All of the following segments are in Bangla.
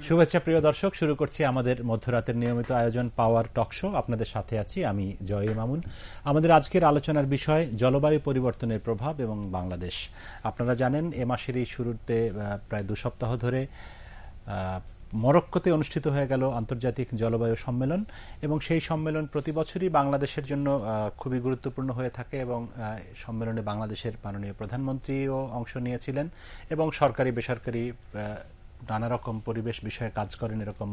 শুভেচ্ছা প্রিয় দর্শক, শুরু করছি আমাদের মধ্যরাতের নিয়মিত আয়োজন পাওয়ার টক শো। আপনাদের সাথে আছি আমি জয় মামুন। আমাদের আজকের আলোচনার বিষয় জলবায়ু পরিবর্তনের প্রভাব এবং বাংলাদেশ। আপনারা জানেন এ মাসের এই শুরুতে প্রায় 2 সপ্তাহ ধরে মরক্কোতে অনুষ্ঠিত হয়ে গেল আন্তর্জাতিক জলবায়ু সম্মেলন, এবং সেই সম্মেলন প্রতি বছরই বাংলাদেশের জন্য খুবই গুরুত্বপূর্ণ হয়ে থাকে, এবং সম্মেলনে বাংলাদেশের মাননীয় প্রধানমন্ত্রীও অংশ নিয়েছিলেন এবং সরকারি বেসরকারি নানা রকম পরিবেশ বিষয়ে কাজ করেন এরকম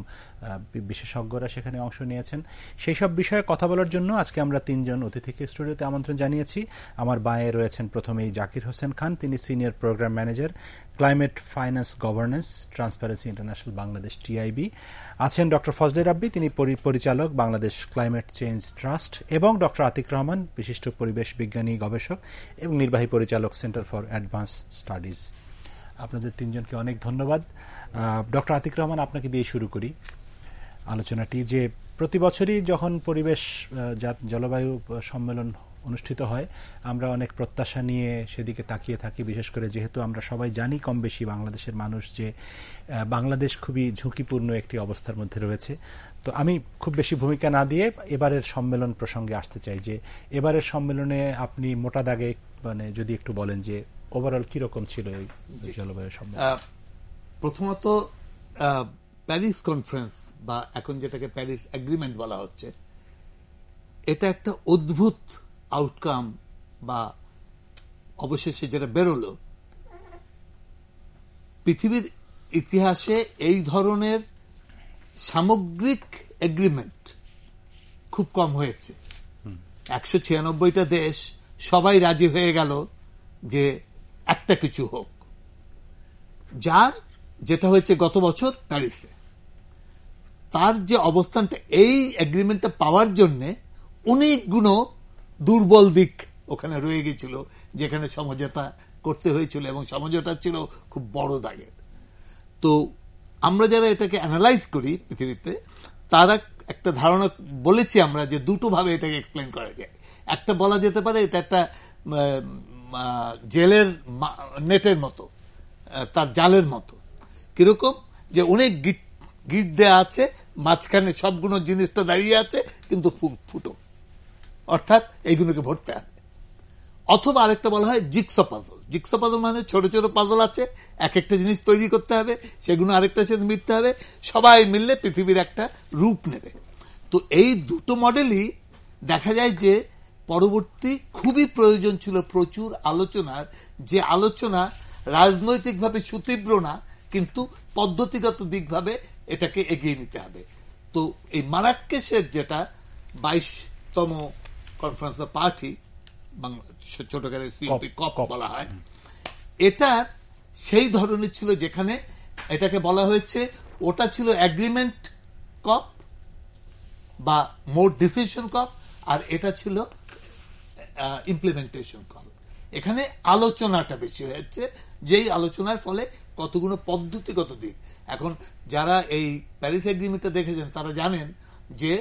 বিশেষজ্ঞরা সেখানে অংশ নিয়েছেন। সেই সব বিষয়ে কথা বলার জন্য আজকে আমরা 3 জন অতিথিকে স্টুডিওতে আমন্ত্রণ জানিয়েছি। আমার বাঁয়ে রয়েছেন প্রথমেই জাকির হোসেন খান, তিনি senior program manager, climate finance governance, transparency international Bangladesh TIB. আছেন ডক্টর ফজলে রাব্বি, তিনি পরিচালক বাংলাদেশ ক্লাইমেট চেঞ্জ ট্রাস্ট, এবং ডক্টর আতিক রহমান, বিশিষ্ট পরিবেশ বিজ্ঞানী গবেষক এবং নির্বাহী পরিচালক সেন্টার ফর অ্যাডভান্স স্টাডিজ। আপনাদের 3 জনকে অনেক ধন্যবাদ। ডক্টর আতিক রহমান, আপনাকে দিয়ে শুরু করি আলোচনাটি। যে প্রতি বছরই যখন পরিবেশ জলবায়ু সম্মেলন অনুষ্ঠিত হয়, আমরা অনেক প্রত্যাশা নিয়ে সেদিকে তাকিয়ে থাকি, বিশেষ করে যেহেতু আমরা সবাই জানি কম বেশি বাংলাদেশের মানুষ যে বাংলাদেশ খুবই ঝুঁকিপূর্ণ একটি অবস্থার মধ্যে রয়েছে। তো আমি খুব বেশি ভূমিকা না দিয়ে এবারের সম্মেলন প্রসঙ্গে আসতে চাই, যে এবারের সম্মেলনে আপনি মোটা দাগে মানে যদি একটু বলেন যে ওভারঅল কিরকম ছিল এই জলবায়ু সম্মেলন। প্রথমত প্যারিস কনফারেন্স বা এখন যেটাকে প্যারিস এগ্রিমেন্ট বলা হচ্ছে, এটা একটা অদ্ভুত আউটকাম বা অবশেষে যেটা বেরোলো। পৃথিবীর ইতিহাসে এই ধরনের সামগ্রিক এগ্রিমেন্ট খুব কম হয়েছে। 196টা দেশ সবাই রাজি হয়ে গেল যে একটা কিছু হোক, যার যেটা হয়েছে গত বছর প্যারিসে। তার যে অবস্থানটা এই এগ্রিমেন্টটা পাওয়ার জন্য অনেকগুলো দুর্বল দিক ওখানে রয়ে গেছিল, যেখানে সমঝোতা করতে হয়েছিল, এবং সমঝোতা ছিল খুব বড় দাগের। তো আমরা যারা এটাকে অ্যানালাইজ করি পৃথিবীতে, তারা একটা ধারণা বলেছি আমরা যে দুটো ভাবে এটাকে এক্সপ্লেন করা যায়। একটা বলা যেতে পারে এটা একটা জেলের নেটের মতো, তার জালের মতো। কিরকম? যে অনেক গিট দেয়া আছে, মাঝখানে সবগুলো জিনিসটা দাঁড়িয়ে আছে, কিন্তু ফুটো, অর্থাৎ এইগুলোকে ভরতে হবে। অথবা আরেকটা বলা হয় জিগসো পাজল। জিগসো পাজল মানে ছোট ছোট পাজল আছে, এক একটা জিনিস তৈরি করতে হবে, সেগুলো আরেকটার সাথে মিলতে হবে, সবাই মিললে পৃথিবীর একটা রূপ নেবে। তো এই দুটো মডেলই দেখা যায় যে পরবর্তী খুবই প্রয়োজন ছিল প্রচুর আলোচনার, যে আলোচনা রাজনৈতিকভাবে সুতীব্র না, কিন্তু পদ্ধতিগত দিকভাবে এটাকে এগিয়ে নিতে হবে। তো এই মারাক্কেশের যেটা 22তম কনফারেন্স অফ পার্টি, ছোটখাটো সিওপি কপ বলা হয়, এটা সেই ধরনের ছিল যেখানে এটাকে বলা হয়েছে, ওটা ছিল এগ্রিমেন্ট কপ বা মোর ডিসিশন কপ, আর এটা ছিল ইমপ্লিমেন্টেশন কপ। এখানে আলোচনাটা বেশি হয়েছে, যেই আলোচনার ফলে কতগুলো পদ্ধতিগত দিক। এখন যারা এই প্যারিস এগ্রিমেন্টটা দেখেছেন তারা জানেন যে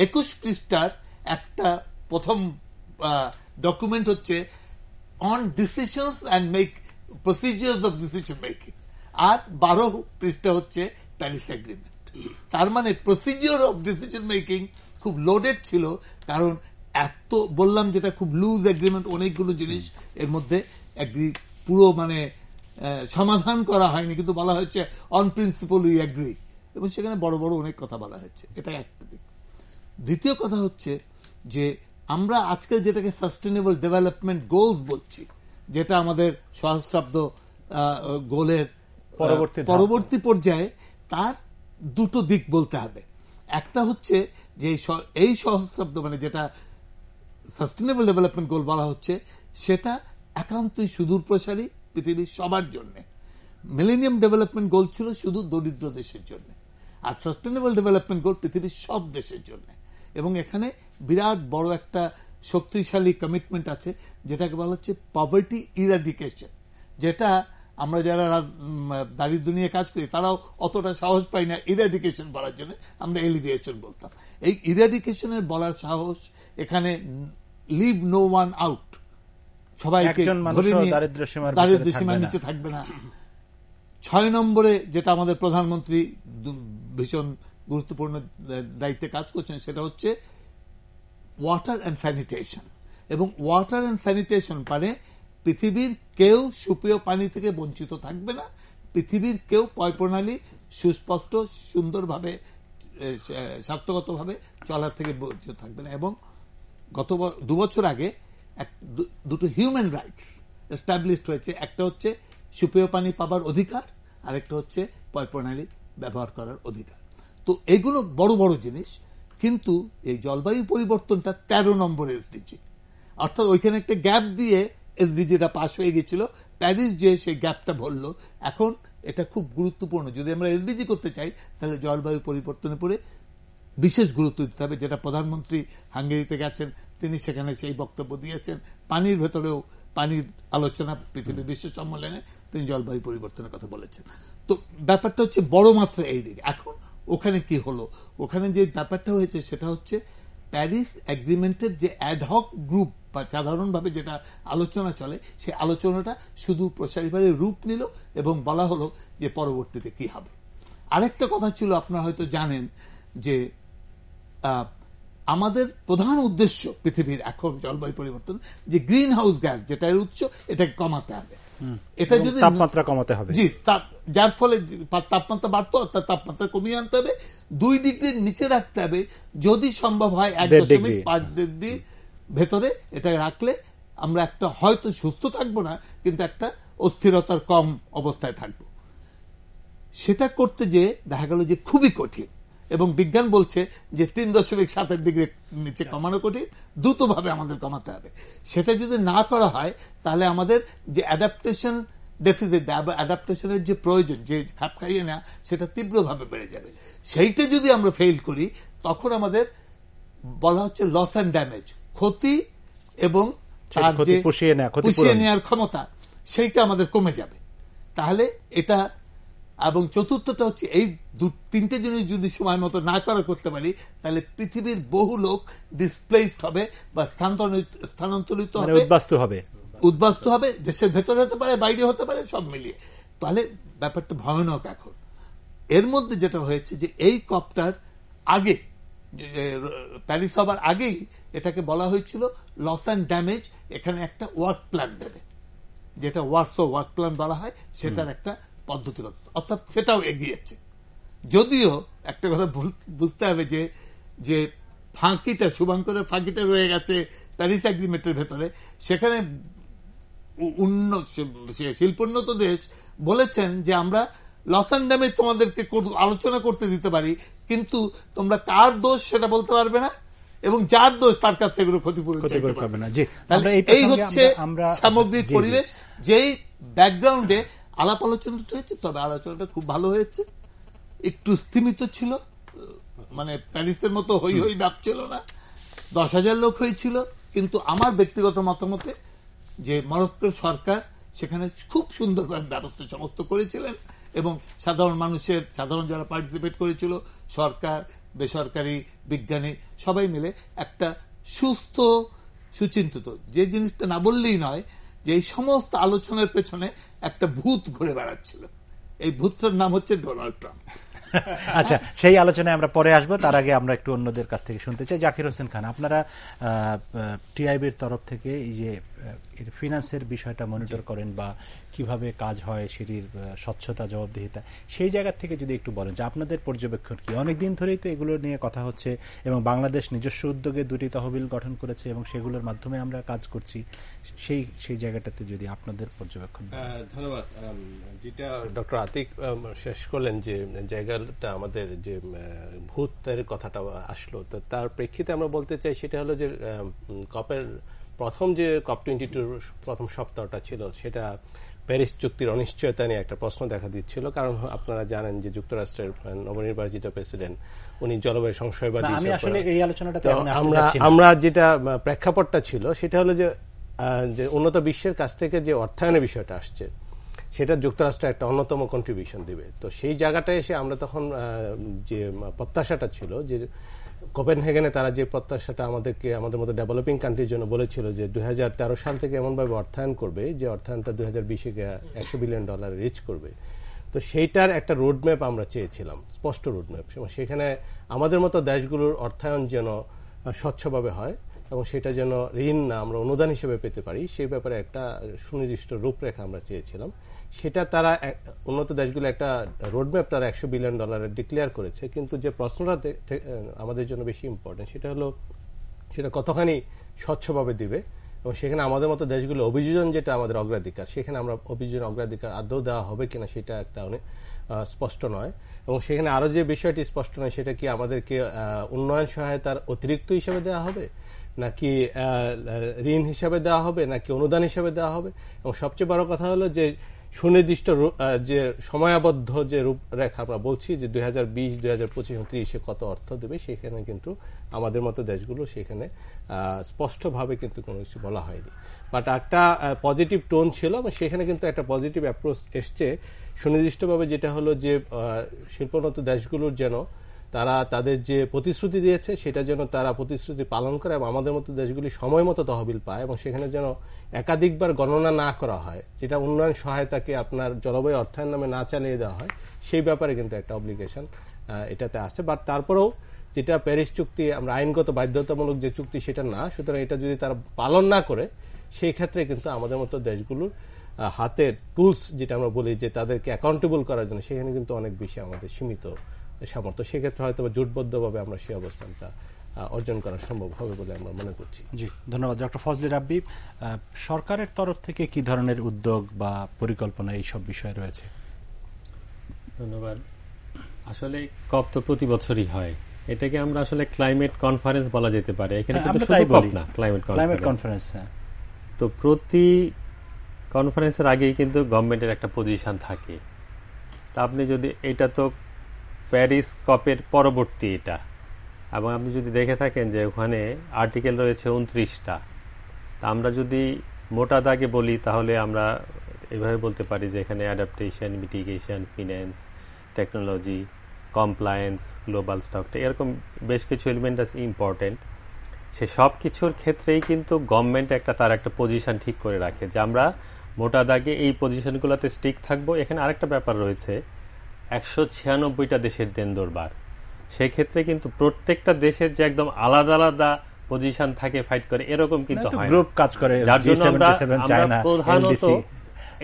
21 পৃষ্ঠার একটা প্রথম ডকুমেন্ট হচ্ছে on decisions and make procedures of decision making, আর 12 পৃষ্ঠা হচ্ছে প্যারিস এগ্রিমেন্ট। তার মানে প্রসিজিওর অফ ডিসিশন মেকিং খুব লোডেড ছিল, কারণ এত বললাম যেটা খুব লুজ এগ্রিমেন্ট, অনেকগুলো জিনিস এর মধ্যে পুরো মানে সমাধান করা হয়নি, কিন্তু বলা হচ্ছে অন প্রিন্সিপল উই এগ্রি, এবং সেখানে বড় বড় অনেক কথা বলা হচ্ছে। এটা একটা দিক। দ্বিতীয় কথা হচ্ছে যে আমরা আজকাল যেটাকে সাস্টেনেবল ডেভেলপমেন্ট গোলস বলছি, যেটা আমাদের সহস্রাব্দ গোলের পরবর্তী পর্যায়ে, তার দুটো দিক বলতে হবে। একটা হচ্ছে যে এই সহস্রাব্দ মানে যেটা সাস্টেনেবল ডেভেলপমেন্ট গোল বলা হচ্ছে, সেটা একান্তই সুদূর প্রসারী, পৃথিবীর সবার জন্য। মিলেনিয়াম ডেভেলপমেন্ট গোল ছিল শুধু দরিদ্র দেশের জন্য, আর সাস্টেনেবল ডেভেলপমেন্ট গোল পৃথিবীর সব দেশের জন্য। এবং এখানে বিরাট বড় একটা শক্তিশালী কমিটমেন্ট আছে, যেটাকে বলা হচ্ছে পভার্টি ইরাডিকেশন, যেটা আমরা যারা দারিদ্র নিয়ে কাজ করি তারাও অতটা সাহস পাই না ইরাডিকেশন বলার জন্য, আমরা এলিভিয়েশন বলতাম। এই ইরাডিকেশনের বলার সাহস এখানে লিভ নো ওয়ান আউট, সবাইকে দারিদ্র সীমার নিচে থাকবে না, 6 নম্বরে যেটা আমাদের প্রধানমন্ত্রী ভীষণ গুরুত্বপূর্ণ দায়িত্বে কাজ করছেন, সেটা হচ্ছে ওয়াটার অ্যান্ড স্যানিটেশন। এবং ওয়াটার অ্যান্ড স্যানিটেশন মানে পৃথিবীর কেউ সুপেয় পানি থেকে বঞ্চিত থাকবে না, পৃথিবীর কেউ পয় প্রণালী সুস্পষ্ট সুন্দরভাবে স্বাস্থ্যগতভাবে চলার থেকে বঞ্চিত থাকবে না। এবং গত 2 বছর আগে দুটো হিউম্যান রাইটস এস্টাবলিশড হয়েছে, একটা হচ্ছে সুপেয় পানি পাবার অধিকার, আর একটা হচ্ছে পয় প্রণালী ব্যবহার করার অধিকার। তো এগুলো বড় বড় জিনিস, কিন্তু এই জলবায়ু পরিবর্তনটা 13 নম্বর এসডিজি, অর্থাৎ ওইখানে একটা গ্যাপ দিয়ে এসডিজিটা পাস হয়ে গেছিল। প্যারিস যে সেই গ্যাপটা ভরল, এখন এটা খুব গুরুত্বপূর্ণ। যদি আমরা এসডিজি করতে চাই তাহলে জলবায়ু পরিবর্তনের উপরে বিশেষ গুরুত্ব দিতে হবে, যেটা প্রধানমন্ত্রী হাঙ্গেরিতে গেছেন, তিনি সেখানে সেই বক্তব্য দিয়েছেন। পানির ভেতরেও পানির আলোচনা পৃথিবী বিশ্ব সম্মেলনে তিনি জলবায়ু পরিবর্তনের কথা বলেছেন। তো ব্যাপারটা হচ্ছে বড় মাত্রা এই দিকে। এখন ওখানে কি হলো, ওখানে যে ব্যাপারটা হয়েছে সেটা হচ্ছে প্যারিস এগ্রিমেন্টের যে অ্যাডহক গ্রুপ বা সাধারণভাবে যেটা আলোচনা চলে, সেই আলোচনাটা শুধু প্রসারীভাবে রূপ নিল এবং বলা হলো যে পরবর্তীতে কি হবে। আরেকটা কথা ছিল, আপনারা হয়তো জানেন যে আমাদের প্রধান উদ্দেশ্য পৃথিবীর এখন জলবায়ু পরিবর্তন, যে গ্রিন হাউস গ্যাস যেটা এর উৎস, এটাকে কমাতে হবে। এটা যদি তাপমাত্রা কমাতে হবে, জি, যার ফলে তাপমাত্রা বাড়তো, অর্থাৎ তাপমাত্রা কমিয়ে আনতে হবে, 2 ডিগ্রির নিচে রাখতে হবে, যদি সম্ভব হয় 1.5 ডিগ্রির ভেতরে এটা রাখলে আমরা একটা হয়তো সুস্থ থাকবো না, কিন্তু একটা অস্থিরতার কম অবস্থায় থাকবো। সেটা করতে যে দেখা গেল যে খুবই কঠিন, এবং বিজ্ঞান বলছে যে 3.7 ডিগ্রি নিচে কমানো কঠিন, দ্রুতভাবে আমাদের কমাতে হবে। সেটা যদি না করা হয় তাহলে আমাদের যে অ্যাডাপ্টেশন ডেফিসিট, অ্যাডাপ্টেশনের যে প্রয়োজন, যে খাপ খাইয়ে নেওয়া, সেটা তীব্রভাবে বেড়ে যাবে। সেইটা যদি আমরা ফেল করি, তখন আমাদের বলা হচ্ছে লস অ্যান্ড ড্যামেজ, ক্ষতি এবং তার যে পুষিয়ে নেওয়ার ক্ষমতা, সেইটা আমাদের কমে যাবে। তাহলে এটা, এবং চতুর্থটা হচ্ছে এই 3টে জিনিস যদি সময় মতো না করতে পারি, তাহলে পৃথিবীর বহু লোক ডিসপ্লেসড হবে বা স্থানান্তরিত হবে, উদ্বাস্তু হবে, দেশের ভেতরে হতে পারে, বাইরে হতে পারে, সব মিলিয়ে। তাহলে ব্যাপারটা ভয়ানক। এখন এর মধ্যে যেটা হয়েছে যে এই কপটার আগে, প্যারিস হবার আগেই এটাকে বলা হয়েছিল লস অ্যান্ড ড্যামেজ, এখানে একটা ওয়ার্ক প্ল্যান দেবে, যেটা ওয়ার্ক প্ল্যান বলা হয়, সেটার একটা পদ্ধতিগত, অর্থাৎ সেটাও এগিয়েছে। যদিও একটা কথা বুঝতে হবে যে ফাঁকিটা, শুভঙ্করের ফাঁকিটা রয়ে গেছে প্যারিস এগ্রিমেন্টের ভেতরে। সেখানে শিল্পোন্নত দেশ বলেছেন যে আমরা লস অ্যান্ড ড্যামেজ তোমাদেরকে আলোচনা করতে দিতে পারি, কিন্তু তোমরা কার দোষ সেটা বলতে পারবে না, এবং যার দোষ তার কাছ থেকে ক্ষতিপূরণ চাইতে পারবে না। এই হচ্ছে সামগ্রিক পরিবেশ, যেই ব্যাকগ্রাউন্ডে আলাপ আলোচনা হয়েছে। তবে আলোচনাটা খুব ভালো হয়েছে, একটু স্থিমিত ছিল, মানে প্যারিসের মতো হই হই ব্যাপ ছিল না, 10,000 লোক হয়েছিল। কিন্তু আমার ব্যক্তিগত মতামতে যে মরক্কোর সরকার সেখানে খুব সুন্দরভাবে ব্যবস্থা সমস্ত করেছিলেন, এবং সাধারণ যারা পার্টিসিপেট করেছিল, সরকার, বেসরকারি, বিজ্ঞানী, সবাই মিলে একটা সুস্থ সুচিন্তিত, যে জিনিসটা না বললেই নয়, যে এই সমস্ত আলোচনার পেছনে একটা ভূত ঘুরে বেড়াচ্ছিল। এই ভূতটার নাম হচ্ছে ডোনাল্ড ট্রাম্প। আচ্ছা, সেই আলোচনায় আমরা পরে আসবো। তার আগে আমরা একটু অন্যদের কাছ থেকে শুনতে চাই। জাকির হোসেন খান, আপনারা টিআইবির তরফ থেকে এই যে ফিনান্সের বিষয়টা মনিটর করেন বা কিভাবে কাজ হয়, সেটির স্বচ্ছতা, জবাবদিহিতা, সেই জায়গা থেকে যদি একটু বলেন যে আপনাদের পর্যবেক্ষণ কি? অনেকদিন ধরেই তো এগুলো নিয়ে কথা হচ্ছে, এবং বাংলাদেশ নিজস্ব উদ্যোগে 2টি তহবিল গঠন করেছে এবং সেগুলোর মাধ্যমে আমরা কাজ করছি। সেই জায়গাটাতে যদি আপনাদের পর্যবেক্ষণ। ধন্যবাদ। যেটা ডক্টর আতিক শেষ করলেন, যে জায়গাটা আমাদের যে ভূতের কথাটা আসলো, তো তার প্রেক্ষিতে আমরা বলতে চাই সেটা হলো যে কপের প্রথম যে COP22 প্রথম সপ্তাহটা ছিল, সেটা প্যারিস চুক্তির অনিশ্চয়তা নিয়ে একটা প্রশ্ন দেখা দিচ্ছিল। কারণ আপনারা জানেন যে যুক্তরাষ্ট্রের নবনির্বাচিত প্রেসিডেন্ট, উনি জলবায়ু সংশয়বাদী। আমরা যেটা প্রেক্ষাপটটা ছিল সেটা হলো যে উন্নত বিশ্বের কাছ থেকে যে অর্থায়নের বিষয়টা আসছে, সেটা যুক্তরাষ্ট্র একটা অন্যতম কন্ট্রিবিউশন দিবে। তো সেই জায়গাটায় এসে আমরা তখন যে প্রত্যাশাটা ছিল, যে কোপেনহেগেনে তারা যে প্রত্যাশাটা আমাদের মতো ডেভেলপিং কান্ট্রির জন্য বলেছিল, যে 2013 সাল থেকে এমনভাবে অর্থায়ন করবে যে অর্থায়নটা 2020-এ $100 বিলিয়ন রিচ করবে। তো সেইটার একটা রোডম্যাপ আমরা চেয়েছিলাম, স্পষ্ট রোডম্যাপ। সেখানে আমাদের মতো দেশগুলোর অর্থায়ন যেন স্বচ্ছভাবে হয় এবং সেটা যেন ঋণ না আমরা অনুদান হিসেবে পেতে পারি, সেই ব্যাপারে একটা সুনির্দিষ্ট রূপরেখা আমরা চেয়েছিলাম। সেটা তারা উন্নত দেশগুলো একটা রোডম্যাপ তারা $100 বিলিয়ন ডিক্লেয়ার করেছে। কিন্তু যে প্রশ্নটা আমাদের জন্য বেশি ইম্পর্টেন্ট সেটা হলো সেটা কতখানি স্বচ্ছভাবে দিবে, এবং সেখানে আমাদের মতো দেশগুলো অভিযোজন যেটা আমাদের অগ্রাধিকার, সেখানে আমরা অভিযোজন অগ্রাধিকার আদৌ দেওয়া হবে কিনা সেটা একটা অনেক স্পষ্ট নয়। এবং সেখানে আরো যে বিষয়টি স্পষ্ট নয় সেটা কি আমাদেরকে উন্নয়ন সহায়তার অতিরিক্ত হিসেবে দেওয়া হবে, নাকি ঋণ হিসাবে দেওয়া হবে, নাকি অনুদান হিসাবে দেওয়া হবে। এবং সবচেয়ে বড় কথা হলো যে সুনির্দিষ্ট যে সময়াবদ্ধ যে রূপরেখা আমরা বলছি যে 2020, 2025 এবং 2030 কত অর্থ দেবে, সেখানে কিন্তু আমাদের মতো দেশগুলো সেখানে স্পষ্টভাবে কিন্তু কোনো কিছু বলা হয়নি। বাট একটা পজিটিভ টোন ছিল এবং সেখানে কিন্তু একটা পজিটিভ অ্যাপ্রোচ এসছে সুনির্দিষ্টভাবে, যেটা হলো যে শিল্পোন্নত দেশগুলোর যেন তারা তাদের যে প্রতিশ্রুতি দিয়েছে সেটা যেন তারা প্রতিশ্রুতি পালন করে এবং আমাদের মতো দেশগুলি সময় মতো তহবিল পায়, এবং সেখানে যেন একাধিকবার গণনা না করা হয়, যেটা উন্নয়ন সহায়তাকে আপনার জলবায়ু অর্থায়ন নামে না চালিয়ে দেওয়া হয়, সেই ব্যাপারে কিন্তু একটা অব্লিগেশন এটাতে আছে। বাট তারপরেও যেটা প্যারিস চুক্তি আমরা আইনগত বাধ্যতামূলক যে চুক্তি সেটা না, সুতরাং এটা যদি তারা পালন না করে সেই ক্ষেত্রে কিন্তু আমাদের মতো দেশগুলোর হাতের টুলস যেটা আমরা বলি যে তাদেরকে অ্যাকাউন্টেবল করার জন্য, সেখানে কিন্তু অনেক বেশি আমাদের সীমিত সামর্থ্য। সেক্ষেত্রে হয়তো জোটবদ্ধভাবে আমরা সেই অবস্থানটা অর্জন করা সম্ভব হবে বলে আমরা মনে করছি। জি, ধন্যবাদ ডক্টর ফজলে রাব্বি। সরকারের তরফ থেকে কি ধরনের উদ্যোগ বা পরিকল্পনা এই সব বিষয়ে রয়েছে? ধন্যবাদ। আসলে কপ তো প্রতি বছরই হয়, এটাকে আমরা আসলে ক্লাইমেট কনফারেন্স বলা যেতে পারে। এখানে কিন্তু শুধু কপ না, ক্লাইমেট কনফারেন্স। তো প্রতি কনফারেন্সের আগেই কিন্তু গভর্নমেন্টের একটা পজিশন থাকে। তা আপনি যদি এটা তো প্যারিস কপের পরবর্তী এটা, এবং আপনি যদি দেখে থাকেন যে ওখানে আর্টিকেল রয়েছে 29টা। তা আমরা যদি মোটা দাগে বলি তাহলে আমরা এভাবে বলতে পারি যে এখানে adaptation, mitigation, finance, technology, compliance, global স্টকটা, এরকম বেশ কিছু এলিমেন্ট আছে ইম্পর্টেন্ট। সে সব কিছুর ক্ষেত্রেই কিন্তু গভর্নমেন্ট তার একটা পজিশন ঠিক করে রাখে যে আমরা মোটা দাগে এই পজিশনগুলোতে স্টিক থাকবো। এখানে আরেকটা ব্যাপার রয়েছে, 196টা দেশের দেনদরবার। সেক্ষেত্রে কিন্তু প্রত্যেকটা দেশের যে একদম আলাদা আলাদা পজিশন থাকে ফাইট করে, এরকম কিন্তু হয় গ্রুপ কাজ করে। যার জন্য আমরা প্রধানত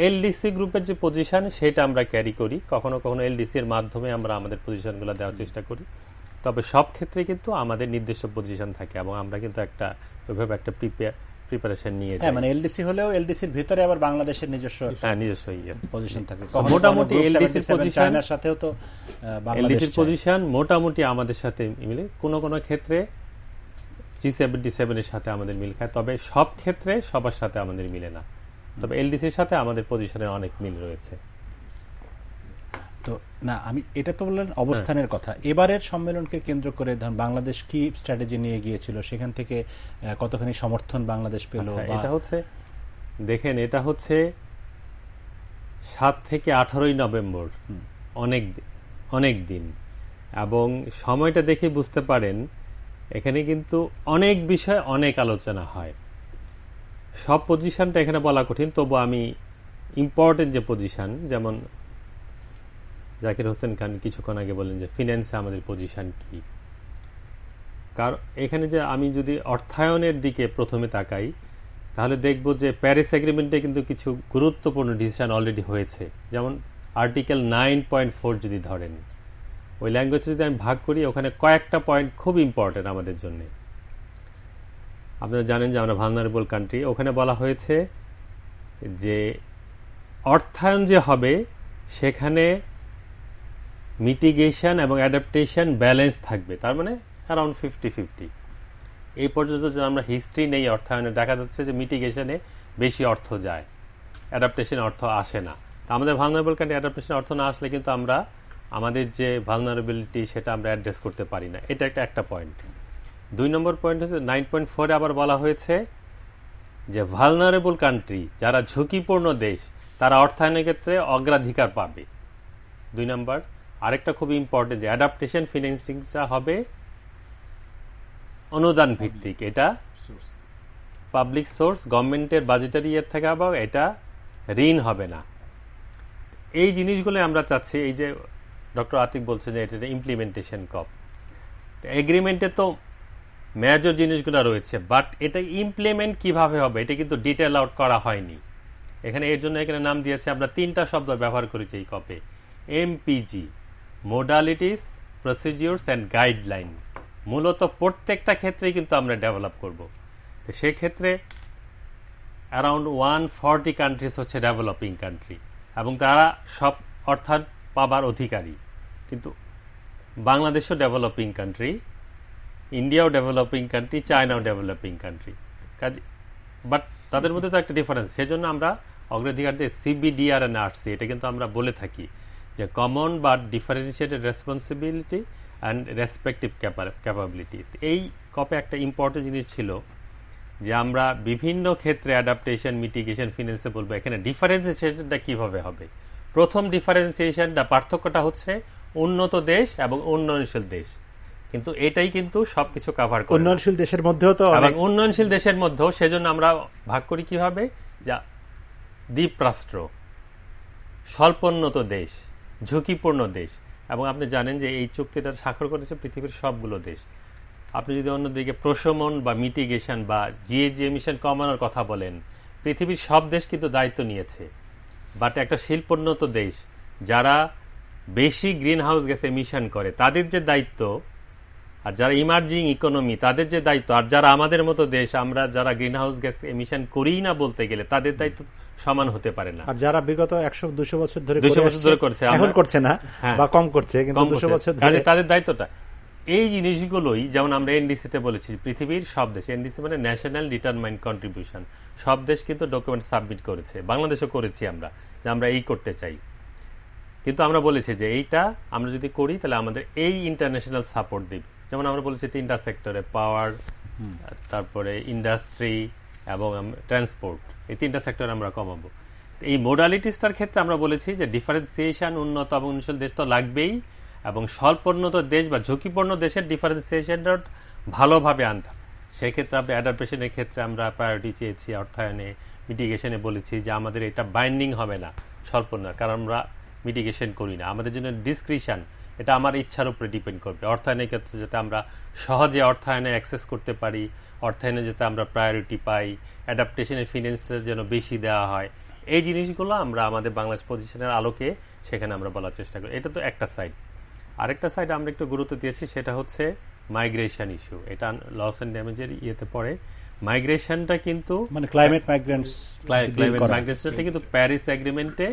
এলডিসি গ্রুপের যে পজিশন সেটা আমরা ক্যারি করি। কখনো কখনো এলডিসি এর মাধ্যমে আমরা আমাদের পজিশনগুলো দেওয়ার চেষ্টা করি। তবে সব ক্ষেত্রে কিন্তু আমাদের নির্দিষ্ট পজিশন থাকে এবং আমরা কিন্তু ওইভাবে একটা প্রিপারেশন নিয়ে যাই। মানে এলডিসি হলেও এলডিসির ভিতরে আবার বাংলাদেশের নিজস্ব পজিশন থাকে। মোটামুটি এলডিসির পজিশন, চায়নার সাথেও তো এলডিসির পজিশন মোটামুটি আমাদের সাথে মিলে, কোন কোন ক্ষেত্রে G77 এর সাথে আমাদের মিল খায়, তবে সব ক্ষেত্রে সবার সাথে আমাদের মিলে না। তবে এলডিসির সাথে আমাদের পজিশনের অনেক মিল রয়েছে। তো না, আমি এটা তো বললেন অবস্থানের কথা। এবারের সম্মেলনকে কেন্দ্র করে বাংলাদেশ কি স্ট্র্যাটেজি নিয়ে গিয়েছিল, সেখান থেকে কতখানি সমর্থন বাংলাদেশ পেল? এটা হচ্ছে দেখেন, এটা হচ্ছে 7 থেকে 18 নভেম্বর, অনেক দিন, এবং সময়টা দেখে বুঝতে পারেন এখানে কিন্তু অনেক বিষয় অনেক আলোচনা হয়। সব পজিশনটা এখানে বলা কঠিন, তবু আমি ইম্পর্টেন্ট যে পজিশন, যেমন জাকির হোসেন খান কিছুক্ষণ আগে বলেন যে ফিন্যান্সে আমাদের পজিশন কি। কারণ এখানে যে আমি যদি অর্থায়নের দিকে প্রথমে তাকাই তাহলে দেখব যে প্যারিস এগ্রিমেন্টে কিন্তু কিছু গুরুত্বপূর্ণ ডিসিশন অলরেডি হয়েছে। যেমন আর্টিকেল 9.4 যদি ধরেন, ওই ল্যাঙ্গুয়েজ যদি আমি ভাগ করি, ওখানে কয়েকটা পয়েন্ট খুব ইম্পর্টেন্ট আমাদের জন্য। আপনারা জানেন যে আমরা ভালনারেবল কান্ট্রি। ওখানে বলা হয়েছে যে অর্থায়ন যে হবে সেখানে মিটিগেশন এবং অ্যাডাপ্টেশন ব্যালেন্স থাকবে, তার মানে অ্যারাউন্ড 50-50। এই পর্যন্ত যে আমরা হিস্ট্রি নেই অর্থায়নে, দেখা যাচ্ছে যে মিটিগেশনে বেশি অর্থ যায়, অ্যাডাপ্টেশন অর্থ আসে না। আমাদের ভালনারেবল কান্ট্রি অ্যাডাপ্টেশন অর্থ না আসলে কিন্তু আমরা আমাদের যে ভালনারেবিলিটি সেটা আমরা অ্যাড্রেস করতে পারি না। এটা একটা পয়েন্ট। 2 নম্বর পয়েন্ট হচ্ছে 9.4 আবার বলা হয়েছে যে ভালনারেবল কান্ট্রি, যারা ঝুঁকিপূর্ণ দেশ, তারা অর্থায়নের ক্ষেত্রে অগ্রাধিকার পাবে। 2 নম্বর। আরেকটা খুব ইম্পর্টেন্ট, যে অ্যাডাপ্টেশন ফিন্যান্সিংটা হবে অনুদান ভিত্তিক, এটা পাবলিক সোর্স, গভর্নমেন্টের বাজেটারি ইয়ে থেকে হবে, এটা ঋণ হবে না। এই জিনিসগুলো আমরা চাচ্ছি, এই যে ডক্টর আতিক বলছে যে এটা ইমপ্লিমেন্টেশন কপ, এগ্রিমেন্টে তো মেজর জিনিসগুলো রয়েছে, বাট এটা ইমপ্লিমেন্ট কিভাবে হবে এটা কিন্তু ডিটেল আউট করা হয়নি এখানে। এর জন্য এখানে নাম দিয়েছে, আমরা 3টা শব্দ ব্যবহার করেছি এই কপে, MPG, modalities, procedures and guideline. মূলত প্রত্যেকটা ক্ষেত্রেই কিন্তু আমরা ডেভেলপ করব। তো সেক্ষেত্রে অ্যারাউন্ড 140 কান্ট্রিজ হচ্ছে ডেভেলপিং কান্ট্রি এবং তারা সব অর্থাৎ পাবার অধিকারী। কিন্তু বাংলাদেশও ডেভেলপিং কান্ট্রি, ইন্ডিয়াও ডেভেলপিং কান্ট্রি, চায়নাও ডেভেলপিং কান্ট্রি, কাজে বাট তাদের মধ্যে তো একটা ডিফারেন্স। সেজন্য আমরা অগ্রাধিকার দিয়ে সিবিডিআর এন্ড আরসি, এটা কিন্তু আমরা বলে থাকি যে common but differentiated responsibility and respective capability. এই কপে একটা ইম্পর্টেন্ট জিনিস ছিল যে আমরা বিভিন্ন ক্ষেত্রে অ্যাডাপ্টেশন, মিটিগেশন, ফিনান্সে বলবো, এখানে ডিফারেন্সিয়েশনটা কিভাবে হবে। প্রথম ডিফারেন্সিয়েশনটা, পার্থক্যটা হচ্ছে উন্নত দেশ এবং উন্নয়নশীল দেশ, কিন্তু এটাই কিন্তু সবকিছু কভার করে। উন্নয়নশীল দেশের মধ্যেও তো এবং উন্নয়নশীল দেশের মধ্যেও সেজন্য আমরা ভাগ করি কিভাবে, যা দ্বীপ রাষ্ট্র, স্বল্পোন্নত দেশ, ঝুঁকিপূর্ণ দেশ। এবং আপনি জানেন যে এই চুক্তিটা স্বাক্ষর করেছে পৃথিবীর সবগুলো দেশ। আপনি যদি অন্যদিকে প্রশমন বা মিটিগেশন বা জিএইচজি এমিশন কমানোর কথা বলেন, পৃথিবীর সব দেশ কিন্তু দায়িত্ব নিয়েছে। বাট একটা শিল্পোন্নত দেশ যারা বেশি গ্রিন হাউস গ্যাস এমিশন করে তাদের যে দায়িত্ব, আর যারা ইমার্জিং ইকোনমি তাদের যে দায়িত্ব, আর যারা আমাদের মতো দেশ আমরা যারা গ্রিন হাউস গ্যাস এমিশন করিই না বলতে গেলে, তাদের দায়িত্ব সমান হতে পারে না। আর যারা বিগত 100-200 বছর ধরে করছে, এখন করছে না বা কম করছে, কিন্তু 200 বছর ধরে তাদের দায়িত্বটা। এই জিনিসগুলোই যেমন আমরা এনডিসিতে বলেছি, পৃথিবীর সব দেশ, এনডিসি মানে ন্যাশনাল ডিটারমাইন্ড কন্ট্রিবিউশন, সব দেশ কিন্তু ডকুমেন্ট সাবমিট করেছে, বাংলাদেশও করেছি আমরা, যে আমরা এই করতে চাই। কিন্তু আমরা বলেছি যে এইটা আমরা যদি করি তাহলে আমাদের এই ইন্টারন্যাশনাল সাপোর্ট দিবে। যেমন আমরা বলেছি 3টা সেক্টরে, পাওয়ার, তারপরে ইন্ডাস্ট্রি এবং ট্রান্সপোর্ট, এই 3টা সেক্টরে আমরা কমাবো। এই মোডালিটিসটার ক্ষেত্রে আমরা বলেছি যে ডিফারেন্সিয়েশন উন্নত এবং উন্নয়নশীল দেশ তো লাগবেই, এবং স্বল্পোন্নত দেশ বা ঝুঁকিপূর্ণ দেশের ডিফারেন্সিয়েশনটা ভালোভাবে আনতে। সেক্ষেত্রে আমরা অ্যাডাপ্টেশনের ক্ষেত্রে আমরা প্রায়োরিটি চেয়েছি, অর্থায়নে, মিটিগেশনে বলেছি যে আমাদের এটা বাইন্ডিং হবে না স্বল্পোন্নত, কারণ আমরা মিটিগেশন করি না, আমাদের জন্য ডিসক্রিশন, এটা আমার ইচ্ছার উপরে ডিপেন্ড করবে। অর্থায়নের ক্ষেত্রে যাতে আমরা সহজে অর্থায়নে অ্যাক্সেস করতে পারি, অর্থায়নে যাতে আমরা প্রায়োরিটি পাই, অ্যাডাপ্টেশনের ফিনান্সটা যেন বেশি দেওয়া হয়, এই জিনিসগুলো আমরা আমাদের বাংলাদেশ পজিশনের আলোকে সেখানে আমরা বলার চেষ্টা করি। এটা তো একটা সাইড। আরেকটা সাইড আমরা একটু গুরুত্ব দিয়েছি, সেটা হচ্ছে মাইগ্রেশন ইস্যু। এটা লস এন্ড ড্যামেজের ইয়েতে পড়ে। মাইগ্রেশনটা কিন্তু মানে ক্লাইমেট মাইগ্রেশনটা কিন্তু প্যারিস এগ্রিমেন্টে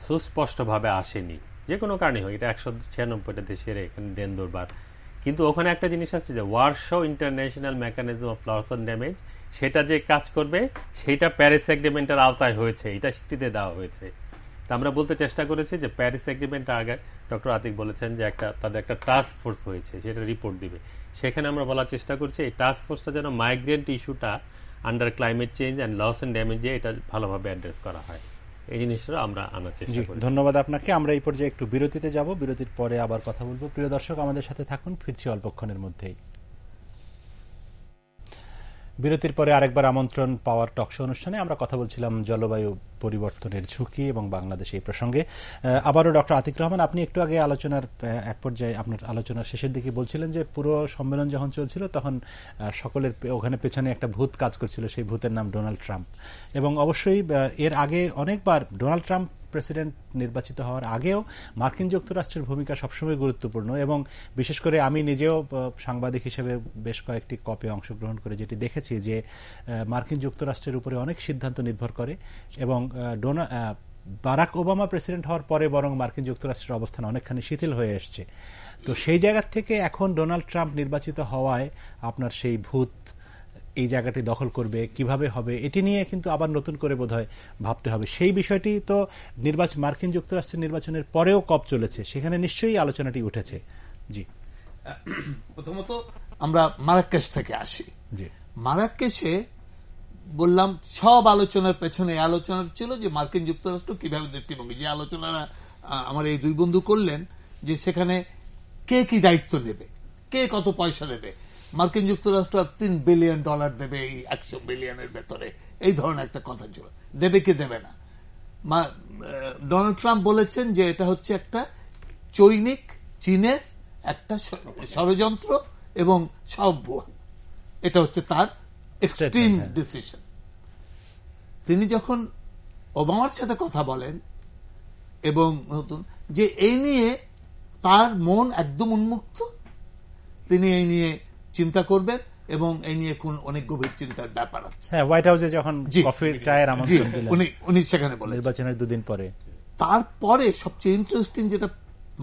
সুস্পষ্টভাবে আসেনি, যে কোনো কারণে হয়, এটা 196টা দেশের এখানে দেন দরবার। কিন্তু ওখানে একটা জিনিস আছে যে Warsaw International Mechanism of loss and damage, সেটা যে কাজ করবে সেটা প্যারিস এগ্রিমেন্টের আওতায় হয়েছে, এটা স্বীকৃতি দেওয়া হয়েছে। তা আমরা বলতে চেষ্টা করেছি যে প্যারিস এগ্রিমেন্টের আগে ডক্টর আতিক বলেছেন যে তাদের একটা টাস্ক ফোর্স হয়েছে, সেটা রিপোর্ট দিবে। সেখানে আমরা বলার চেষ্টা করছি এই টাস্ক ফোর্সটা যেন মাইগ্রেন্ট ইস্যুটা under climate change and loss and ড্যামেজে এটা ভালোভাবে অ্যাড্রেস করা হয়, এই জিনিসটা আমরা আনার চেষ্টা করি। ধন্যবাদ আপনাকে। আমরা এই পর্যায়ে একটু বিরতিতে যাব, বিরতির পরে আবার কথা বলবো। প্রিয় দর্শক, আমাদের সাথে থাকুন, ফিরছি অল্পক্ষণের মধ্যেই। বিরতির পরে আরেকবার আমন্ত্রণ পাওয়ার টকশো অনুষ্ঠানে আমরা কথা বলছিলাম জলবায়ু পরিবর্তনের ঝুঁকি এবং বাংলাদেশ এই প্রসঙ্গে। আবারও ডক্টর আতিক রহমান, আপনি একটু আগে আলোচনার এক পর্যায়ে আপনার আলোচনার শেষের দিকে বলছিলেন যে পুরো সম্মেলন যখন চলছিল তখন সকলের ওখানে পেছনে একটা ভূত কাজ করছিল, সেই ভূতের নাম ডোনাল্ড ট্রাম্প। এবং অবশ্যই এর আগে অনেকবার ডোনাল্ড ট্রাম্প প্রেসিডেন্ট নির্বাচিত হওয়ার আগেও মার্কিন যুক্তরাষ্ট্রের ভূমিকা সবসময় গুরুত্বপূর্ণ, এবং বিশেষ করে আমি নিজেও সাংবাদিক হিসেবে বেশ কয়েকটি কপে অংশগ্রহণ করে যেটি দেখেছি যে মার্কিন যুক্তরাষ্ট্রের উপরে অনেক সিদ্ধান্ত নির্ভর করে, এবং বারাক ওবামা প্রেসিডেন্ট হওয়ার পরে বরং মার্কিন যুক্তরাষ্ট্রের অবস্থান অনেকখানি শিথিল হয়ে এসছে। তো সেই জায়গা থেকে এখন ডোনাল্ড ট্রাম্প নির্বাচিত হওয়ায় আপনার সেই ভূত এই জায়গাটি দখল করবে, কিভাবে হবে, এটি নিয়ে কিন্তু আবার নতুন করে বোধহয় ভাবতে হবে। সেই বিষয়টি তো মার্কিন যুক্তরাষ্ট্রের নির্বাচনের পরেও কপ চলেছে, সেখানে নিশ্চয়ই আলোচনাটি উঠেছে। জি, প্রথমত আমরা মারাক্কেশ থেকে আসি। মারাক্কেশে বললাম সব আলোচনার পেছনে আলোচনা ছিল যে মার্কিন যুক্তরাষ্ট্র কিভাবে দৃষ্টিভঙ্গি, যে আলোচনারা আমার এই দুই বন্ধু করলেন, যে সেখানে কে কি দায়িত্ব নেবে, কে কত পয়সা দেবে। মার্কিন যুক্তরাষ্ট্র $3 বিলিয়ন দেবে এই 100 বিলিয়নের ভেতরে, এই ধরনের একটা কথা ছিল, দেবে কি দেবে না। ডোনাল্ড ট্রাম্প বলেছেন যে এটা হচ্ছে একটা চৈনিক চীনের একটা ষড়যন্ত্র এবং সব ভুয়া। এটা হচ্ছে তার এক্সট্রিম ডিসিশন। তিনি যখন ওবামার সাথে কথা বলেন এবং নতুন যে এই নিয়ে তার মন একদম উন্মুক্ত, তিনি এই নিয়ে চিন্তা করবেন এবং এই নিয়ে কোন অনেক গভীর চিন্তার ব্যাপার আছে। হোয়াইট হাউসে যখন কফির চায়ের আমন্ত্রণ দিলেন উনি সেখানে বলেন নির্বাচনের দুদিন পরে। তারপরে সবচেয়ে ইন্টারেস্টিং যেটা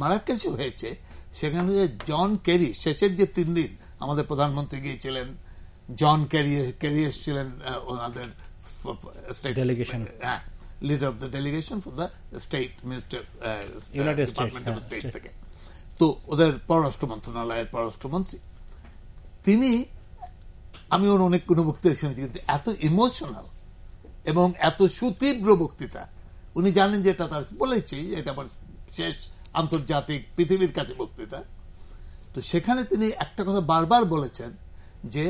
মারাকেশে হয়েছে, সেখানে জন কেরি শেষের যে 3 দিন আমাদের প্রধানমন্ত্রী গিয়েছিলেন, জন কেরি এসেছিলেন ওনাদের delegation, leader of the delegation for the state minister United states থেকে, তো ওদের পররাষ্ট্র মন্ত্রণালয়ের পররাষ্ট্রমন্ত্রী। তিনি, আমি ওর অনেক কোনো বক্তৃতা শুনেছি, কিন্তু এত ইমোশনাল এবং এত সুতীব্র বক্তৃতা। উনি জানেন যে এটা তার বলেছি, এটা আমার শেষ আন্তর্জাতিক পৃথিবীর কাছে বক্তৃতা। তো সেখানে তিনি একটা কথা বারবার বলেছেন যে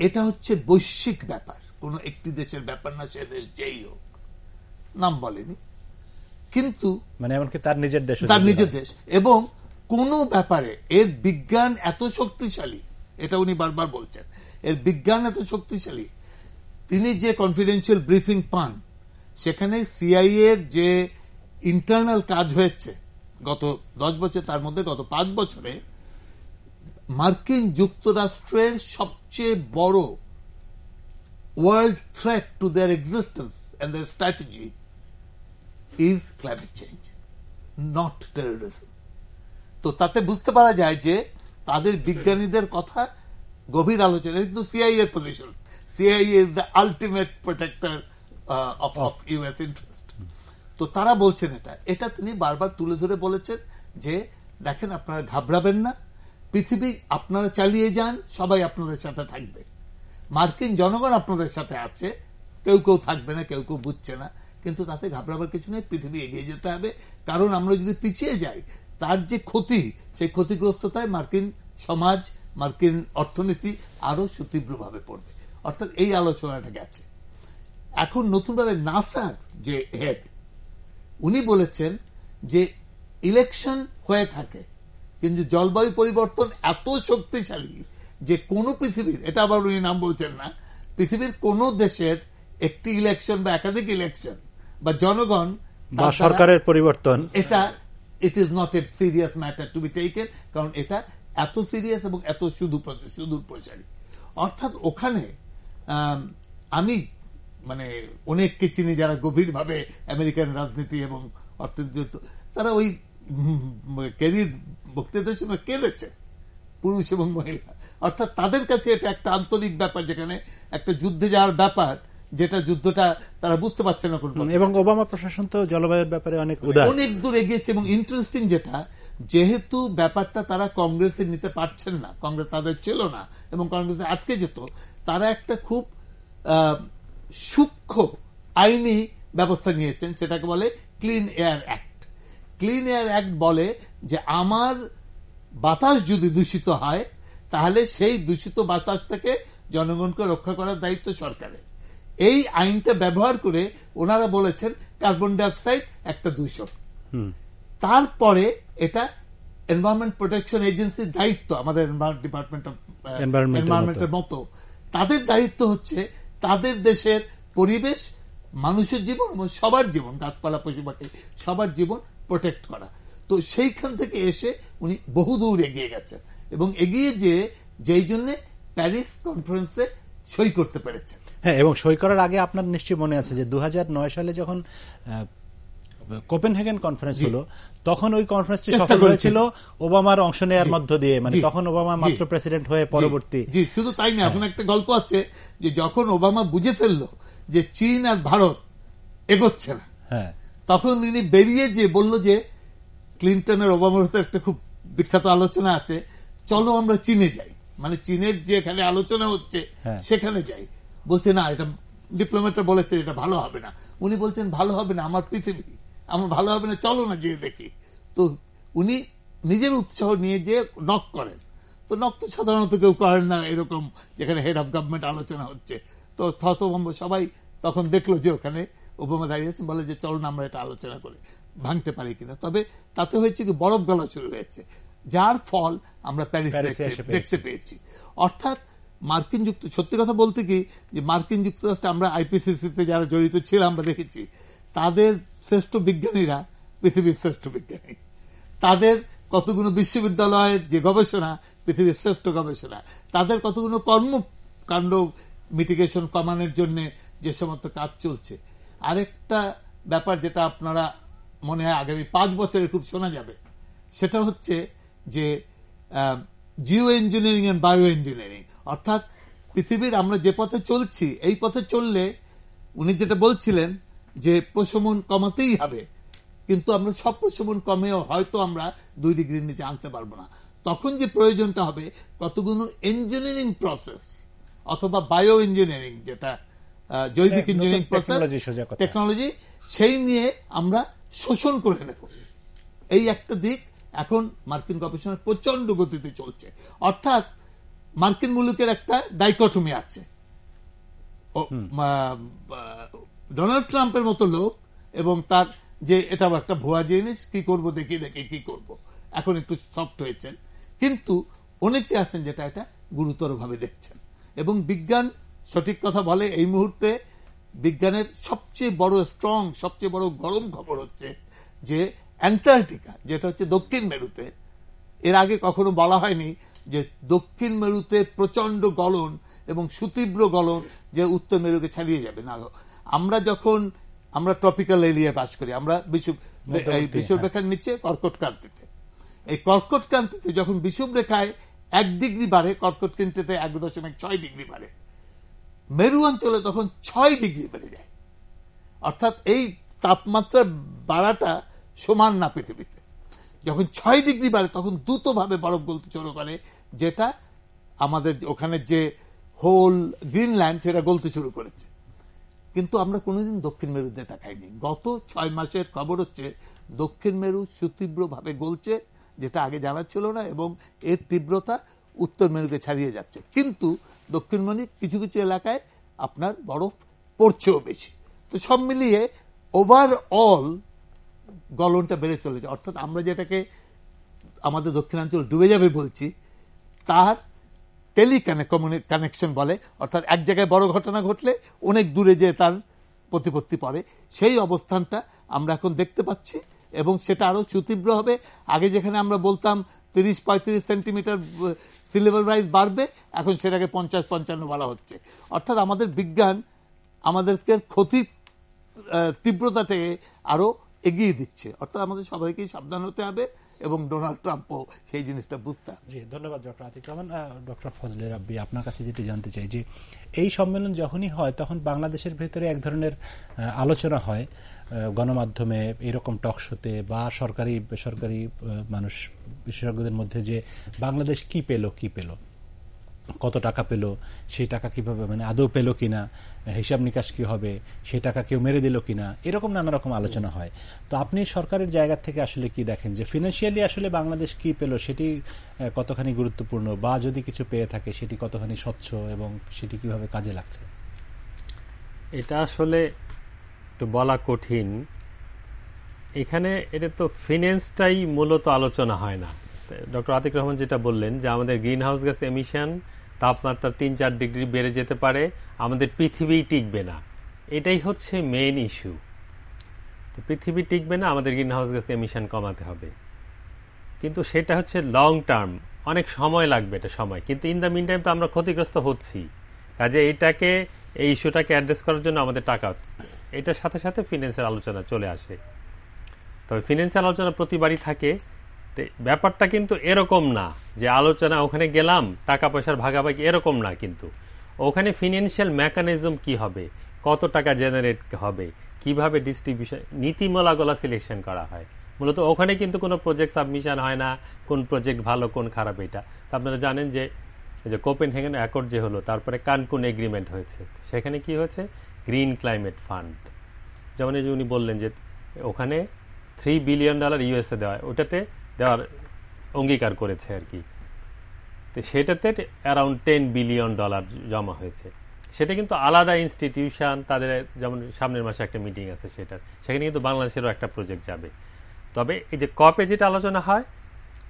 এটা হচ্ছে বৈশ্বিক ব্যাপার, কোন একটি দেশের ব্যাপার না, সে দেশ যেই হোক, নাম বলেনি, কিন্তু মানে এমনকি তার নিজের দেশ, এবং কোন ব্যাপারে এর বিজ্ঞান এত শক্তিশালী, এটা উনি বারবার বলছেন, এর বিজ্ঞান এত শক্তিশালী। তিনি যে কনফিডেন্সিয়াল ব্রিফিং পান, সেখানে সিআইএ এর যে ইন্টারনাল কাজ হয়েছে গত 10 বছর, তার মধ্যে গত 5 বছরে মার্কিন যুক্তরাষ্ট্রের সবচেয়ে বড় world threat to their existence and their strategy is climate change, not terrorism. তো তাতে বুঝতে পারা যায় যে তাদের বিজ্ঞানীদের কথা গভীর আলোচনা, কিন্তু সিআইএ এর position, CIA is the ultimate protector of US interest. তো তারা বলছেন এটা তিনি বারবার তুলে ধরে বলেছেন যে দেখেন, আপনারা ঘাবড়াবেন না, পৃথিবী আপনারা চালিয়ে যান, সবাই আপনাদের সাথে থাকবে, মার্কিন জনগণ আপনাদের সাথে আছে, কেউ কেউ থাকবে না, কেউ কেউ বুঝছে না, কিন্তু তাতে ঘাবড়াবার কিছু নেই, পৃথিবী এগিয়ে যেতে হবে। কারণ আমরা যদি পিছিয়ে যাই, তার যে ক্ষতি, সেই ক্ষতিগ্রস্ততায় মার্কিন সমাজ, মার্কিন অর্থনীতি আরো সুতীব্রভাবে পড়বে। অর্থাৎ এই আলোচনাটা গেছে। এখন নতুনভাবে নাসার যে হেড, উনি বলেছেন যে ইলেকশন হয়ে থাকে, কিন্তু জলবায়ু পরিবর্তন এত শক্তিশালী যে কোন পৃথিবীর, এটা আবার উনি নাম বলছেন না, পৃথিবীর কোন দেশের একটি ইলেকশন বা একাধিক ইলেকশন বা জনগণ বা সরকারের পরিবর্তন, এটা it is not a serious matter to be taken, কারণ এটা এত সিরিয়াস এবং এত সুদূর প্রসারী। অর্থাৎ ওখানে আমি মানে অনেককে চিনি যারা গভীরভাবে আমেরিকান রাজনীতি এবং অর্থনীতি, তারা ওই ক্যারির বক্তৃতার সময় কেঁদেছে, পুরুষ এবং মহিলা। অর্থাৎ তাদের কাছে এটা একটা আন্তরিক ব্যাপার, যেখানে একটা যুদ্ধে যাওয়ার ব্যাপার, যেটা যুদ্ধটা তারা বুঝতে পারছে না কোন। এবং ওবামা প্রশাসন তো জলবায়ুর ব্যাপারে অনেক দূর এগিয়েছে। এবং ইন্টারেস্টিং যেটা, যেহেতু ব্যাপারটা তারা কংগ্রেসে নিতে পারছেন না, কংগ্রেস তাদের ছিল না এবং কংগ্রেসে আটকে যেত, তারা একটা খুব সূক্ষ্ম আইনি ব্যবস্থা নিয়েছেন, সেটাকে বলে clean air act. Clean air act বলে যে আমার বাতাস যদি দূষিত হয়, তাহলে সেই দূষিত বাতাস থেকে জনগণকে রক্ষা করার দায়িত্ব সরকারের। এই আইনটা ব্যবহার করে ওনারা বলেছেন কার্বন ডাইঅক্সাইড একটা দূষক। তারপরে এটা এনভায়রনমেন্ট প্রোটেকশন এজেন্সির দায়িত্ব, আমাদের ডিপার্টমেন্ট অফ এনভায়রনমেন্টের মতো, তাদের দায়িত্ব হচ্ছে তাদের দেশের পরিবেশ, মানুষের জীবন এবং সবার জীবন, গাছপালা পশু পাখি সবার জীবন প্রোটেক্ট করা। তো সেইখান থেকে এসে উনি বহুদূর এগিয়ে গেছেন এবং এগিয়ে যেই জন্য প্যারিস কনফারেন্সে সই করতে পেরেছেন। হ্যাঁ, এবং সই করার আগে আপনার নিশ্চয়ই মনে আছে যে 2009 সালে যখন কোপেনহেগেন কনফারেন্স হলো, তখন ওই কনফারেন্সটি সফল হয়েছিল ওবামার অংশ নেওয়ার মধ্য দিয়ে। মানে তখন ওবামা মাত্র প্রেসিডেন্ট হয়ে পরবর্তী। শুধু তাই না, এখন একটা গল্প আছে যে যখন ওবামা বুঝে ফেললো যে চীন আর ভারত এগোচ্ছে না, তখন তিনি বেরিয়ে যে বলল যে ক্লিন্টনের ওবামার একটা খুব বিখ্যাত আলোচনা আছে, চলো আমরা চীনে যাই, মানে চীনের যেখানে আলোচনা হচ্ছে সেখানে যাই। বলছে না, এটা ডিপ্লোম্যাটরা বলেছে এটা ভালো হবে না। উনি বলছেন ভালো হবে না, আমার পৃথিবী, আমার ভালো হবে না, চলো না গিয়ে দেখি। তো উনি নিজের উৎসাহ নিয়ে যে নক করেন। তো নক তো সাধারণত কেউ করেন না এরকম, যেখানে হেড অফ গভর্নমেন্ট আলোচনা হচ্ছে। তো থতভম্ব সবাই তখন দেখলো যে ওখানে ওবামা দাঁড়িয়ে আছেন, বলে যে চলুন আমরা এটা আলোচনা করে ভাঙতে পারি কিনা। তবে তাতে হয়েছে কি বরফ গলা শুরু হয়েছে, যার ফল আমরা প্যারিসে দেখতে পেয়েছি। অর্থাৎ মার্কিন সত্যি কথা বলতে কি যে মার্কিন যুক্তরাষ্ট্রে আমরা আইপিসিসিতে যারা জড়িত ছিলাম আমরা দেখেছি তাদের শ্রেষ্ঠ বিজ্ঞানীরা পৃথিবীর শ্রেষ্ঠ বিজ্ঞানী, তাদের কতগুলো বিশ্ববিদ্যালয়ের যে গবেষণা পৃথিবীর শ্রেষ্ঠ গবেষণা, তাদের কতগুলো কর্মকাণ্ড মিটিগেশন কমানোর জন্য যে সমস্ত কাজ চলছে। আরেকটা ব্যাপার যেটা আপনারা মনে হয় আগামী 5 বছরে খুব শোনা যাবে, সেটা হচ্ছে যে geo engineering and bio engineering. অর্থাৎ পৃথিবীর আমরা যে পথে চলছি এই পথে চললে উনি যেটা বলছিলেন যে প্রশমন কমাতেই হবে, কিন্তু আমরা সব প্রশমন কমেও হয়তো আমরা 2 ডিগ্রির নিচে আনতে পারবো না। তখন যে প্রয়োজনটা হবে কতগুলো ইঞ্জিনিয়ারিং প্রসেস অথবা বায়ো ইঞ্জিনিয়ারিং, যেটা জৈবিক ইঞ্জিনিয়ারিং প্রসেস টেকনোলজি, সেই নিয়ে আমরা শোষণ করে নেব। এই একটা দিক এখন মার্কিন গবেষণা প্রচন্ড গতিতে চলছে। অর্থাৎ মার্কিন মুলুকের একটা ডাইকটমি আছে, ডোনাল্ড ট্রাম্পের মতো লোক এবং তার যে এটাও একটা ভুয়া জিনিস, কি করব দেখি কি করব, এখন একটু সফট হয়েছেন, কিন্তু অনেকে আছেন যেটা এটা গুরুতর ভাবে দেখছেন। এবং বিজ্ঞান সঠিক কথা বলে, এই মুহূর্তে বিজ্ঞানের সবচেয়ে বড় স্ট্রং, সবচেয়ে বড় গরম খবর হচ্ছে যে অ্যান্টার্কটিকা, যেটা হচ্ছে দক্ষিণ মেরুতে, এর আগে কখনো বলা হয়নি যে দক্ষিণ মেরুতে প্রচন্ড গলন এবং সুতীব্র গলন যে উত্তর মেরুকে ছাড়িয়ে যাবে না। আমরা ট্রপিক্যাল এরিয়ায় বাস করি, আমরা বিষুবরেখার নিচে কর্কট ক্রান্তিতে। এই কর্কট ক্রান্তিতে যখন বিষুবরেখায় 1 ডিগ্রি বাড়ে, কর্কট ক্রান্তিতে 1.6 ডিগ্রি বাড়ে, মেরু অঞ্চলে তখন 6 ডিগ্রি বেড়ে যায়। অর্থাৎ এই তাপমাত্রা বাড়াটা সমান না পৃথিবীতে। যখন 6 ডিগ্রি বাড়ে তখন দ্রুতভাবে বরফ গলতে শুরু করে, যেটা আমাদের ওখানে যে হোল গ্রিনল্যান্ড সেটা গলতে শুরু করেছে। কিন্তু আমরা কোনোদিন দক্ষিণ মেরুতে তাকাইনি। গত 6 মাসের খবর হচ্ছে দক্ষিণ মেরু সুতীব্রভাবে গলছে, যেটা আগে জানা ছিল না, এবং এর তীব্রতা উত্তর মেরুকে ছাড়িয়ে যাচ্ছে। কিন্তু দক্ষিণ মেরু কিছু কিছু এলাকায় আপনার বরফ পড়ছেও বেশি। তো সব মিলিয়ে ওভারঅল গলনটা বেড়ে চলেছে। অর্থাৎ আমরা যেটাকে আমাদের দক্ষিণাঞ্চল ডুবে যাবে বলছি, তার টেলিকানেকশন বলে, অর্থাৎ এক জায়গায় বড় ঘটনা ঘটলে অনেক দূরে যে তার প্রতিপত্তি পড়ে, সেই অবস্থানটা আমরা এখন দেখতে পাচ্ছি এবং সেটা আরো সুতীব্র হবে। আগে যেখানে আমরা বলতাম 30-35 সেন্টিমিটার সি লেভেল রাইজ বাড়বে, এখন সেটাকে 50-55 বলা হচ্ছে। অর্থাৎ আমাদের বিজ্ঞান আমাদেরকে ক্ষতির তীব্রতাটাকে আরো এগিয়ে দিচ্ছে। অর্থাৎ আমাদের সবাইকেই সাবধান হতে হবে এবং ডোনাল্ড ট্রাম্পও সেই জিনিসটা বুঝতে হবে। জি, ধন্যবাদ ডক্টর আতিক রহমান। ডক্টর ফজলে রাব্বি, আপনার কাছে যেটি জানতে চাই যে এই সম্মেলন যখনই হয় তখন বাংলাদেশের ভেতরে এক ধরনের আলোচনা হয় গণমাধ্যমে, এরকম টক শোতে বা সরকারি বেসরকারি মানুষ বিশেষজ্ঞদের মধ্যে, যে বাংলাদেশ কি পেল, কত টাকা পেল, সেই টাকা কিভাবে আদৌ পেল কিনা, হিসাব নিকাশ কি হবে, সেই টাকা কেউ মেরে দিল কিনা, এরকম নানা রকম আলোচনা হয়। তো আপনি সরকারের জায়গা থেকে আসলে কি দেখেন যে ফিনান্সিয়ালি আসলে বাংলাদেশ কি পেল, সেটি কতখানি গুরুত্বপূর্ণ, বা যদি কিছু পেয়ে থাকে সেটি কতখানি স্বচ্ছ এবং সেটি কিভাবে কাজে লাগছে? এটা আসলে একটু বলা কঠিন। এখানে এটা তো ফিন্যান্সটাই মূলত আলোচনা হয় না। ডক্টর আতিক রহমান যেটা বললেন যে আমাদের গ্রিন হাউস গ্যাস এমিশন তাপমাত্রা 3-4 ডিগ্রি বেড়ে যেতে পারে, আমাদের পৃথিবী টিকবে না, এটাই হচ্ছে মেইন ইস্যু। তো পৃথিবী টিকবে না, আমাদের গ্রিন হাউস গ্যাস এমিশন কমাতে হবে, কিন্তু সেটা হচ্ছে লং টার্ম, অনেক সময় লাগবে, এটা সময়। কিন্তু ইন দ্য মিন টাইম তো আমরা ক্ষতিগ্রস্ত হচ্ছি, কাজে এই ইস্যুটাকে অ্যাড্রেস করার জন্য আমাদের টাকা, এটার সাথে সাথে ফিন্যান্সের আলোচনা চলে আসে। তবে ফিন্যান্সিয়াল আলোচনা প্রতিবারই থাকে। ব্যাপারটা কিন্তু এরকম না যে আলোচনা ওখানে গেলাম টাকা পয়সার ভাগাভাগি, এরকম না। কিন্তু ওখানে ফিন্যান্সিয়াল মেকানিজম কি হবে, কত টাকা জেনারেট হবে, কিভাবে ডিস্ট্রিবিউশন, নীতিমালাগুলো সিলেকশন করা হয়। মূলত ওখানে কিন্তু কোনো প্রজেক্ট সাবমিশন হয় না, কোন প্রজেক্ট ভালো কোন খারাপ। এটা আপনারা জানেন যে কোপেনহেগেন অ্যাকর্ড যে হলো, তারপরে কানকুন এগ্রিমেন্ট হয়েছে, সেখানে কি হয়েছে, গ্রিন ক্লাইমেট ফান্ড, যেমন এই যে উনি বললেন যে ওখানে $3 বিলিয়ন ইউএসএ দেওয়া, ওটাতে দেওয়ার অঙ্গীকার করেছে আর কি। তো সেটাতে অ্যারাউন্ড $10 বিলিয়ন জমা হয়েছে। সেটা কিন্তু আলাদা ইনস্টিটিউশন, তাদের যেমন সামনের মাসে একটা মিটিং আছে, সেখানে কিন্তু বাংলাদেশেরও একটা প্রজেক্ট যাবে। তবে এই যে কপে যেটা আলোচনা হয়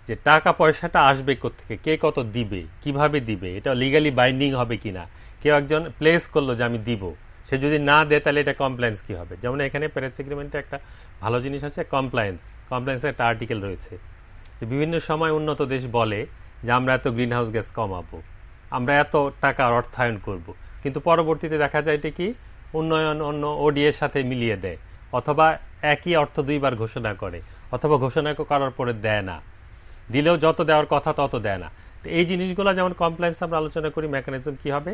যে টাকা পয়সাটা আসবে কোত্থেকে, কে কত দিবে, কিভাবে দিবে, এটা লিগালি বাইন্ডিং হবে কিনা, কেউ একজন প্লেস করলো যে আমি দিব, সে যদি না দেয় তাহলে এটা কমপ্লায়েন্স কি হবে। যেমন এখানে প্যারিস এগ্রিমেন্টে একটা ভালো জিনিস আছে কমপ্লায়েন্সের একটা আর্টিকেল রয়েছে যে বিভিন্ন সময় উন্নত দেশ বলে যে আমরা এত গ্রিন হাউস গ্যাস কমাবো, আমরা এত টাকা অর্থায়ন করব, কিন্তু পরবর্তীতে দেখা যায় এটা কি উন্নয়ন অন্য ওডি এর সাথে মিলিয়ে দেয়, অথবা একই অর্থ দুইবার ঘোষণা করে, অথবা ঘোষণা করার পরে দেয় না, দিলেও যত দেওয়ার কথা তত দেয় না। তো এই জিনিসগুলো যেমন কমপ্লায়েন্স আমরা আলোচনা করি, মেকানিজম কি হবে,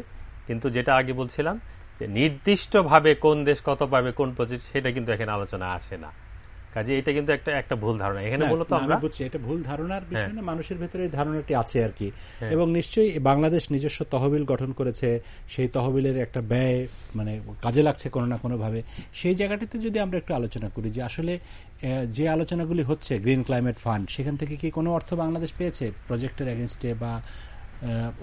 কিন্তু যেটা আগে বলছিলাম যে নির্দিষ্টভাবে কোন দেশ কত পাবে, কোন প্রজেক্ট, সেটা কিন্তু এখানে আলোচনা আসে না। কাজে এটা কিন্তু একটা ভুল ধারণা এখানে মূলত আমরা বুঝছি। এটা ভুল ধারণার বিষয় না, মানুষের ভেতরে এই ধারণাটি আছে আর কি। এবং নিশ্চয়ই বাংলাদেশ নিজস্ব তহবিল গঠন করেছে, সেই তহবিলের একটা ব্যয় মানে কাজে লাগছে কোনো না কোনো ভাবে। সেই জায়গাটিতে যদি আমরা একটু আলোচনা করি যে আসলে যে আলোচনাগুলি হচ্ছে গ্রিন ক্লাইমেট ফান্ড, সেখান থেকে কি কোনো অর্থ বাংলাদেশ পেয়েছে প্রজেক্টের এগেইনস্টে বা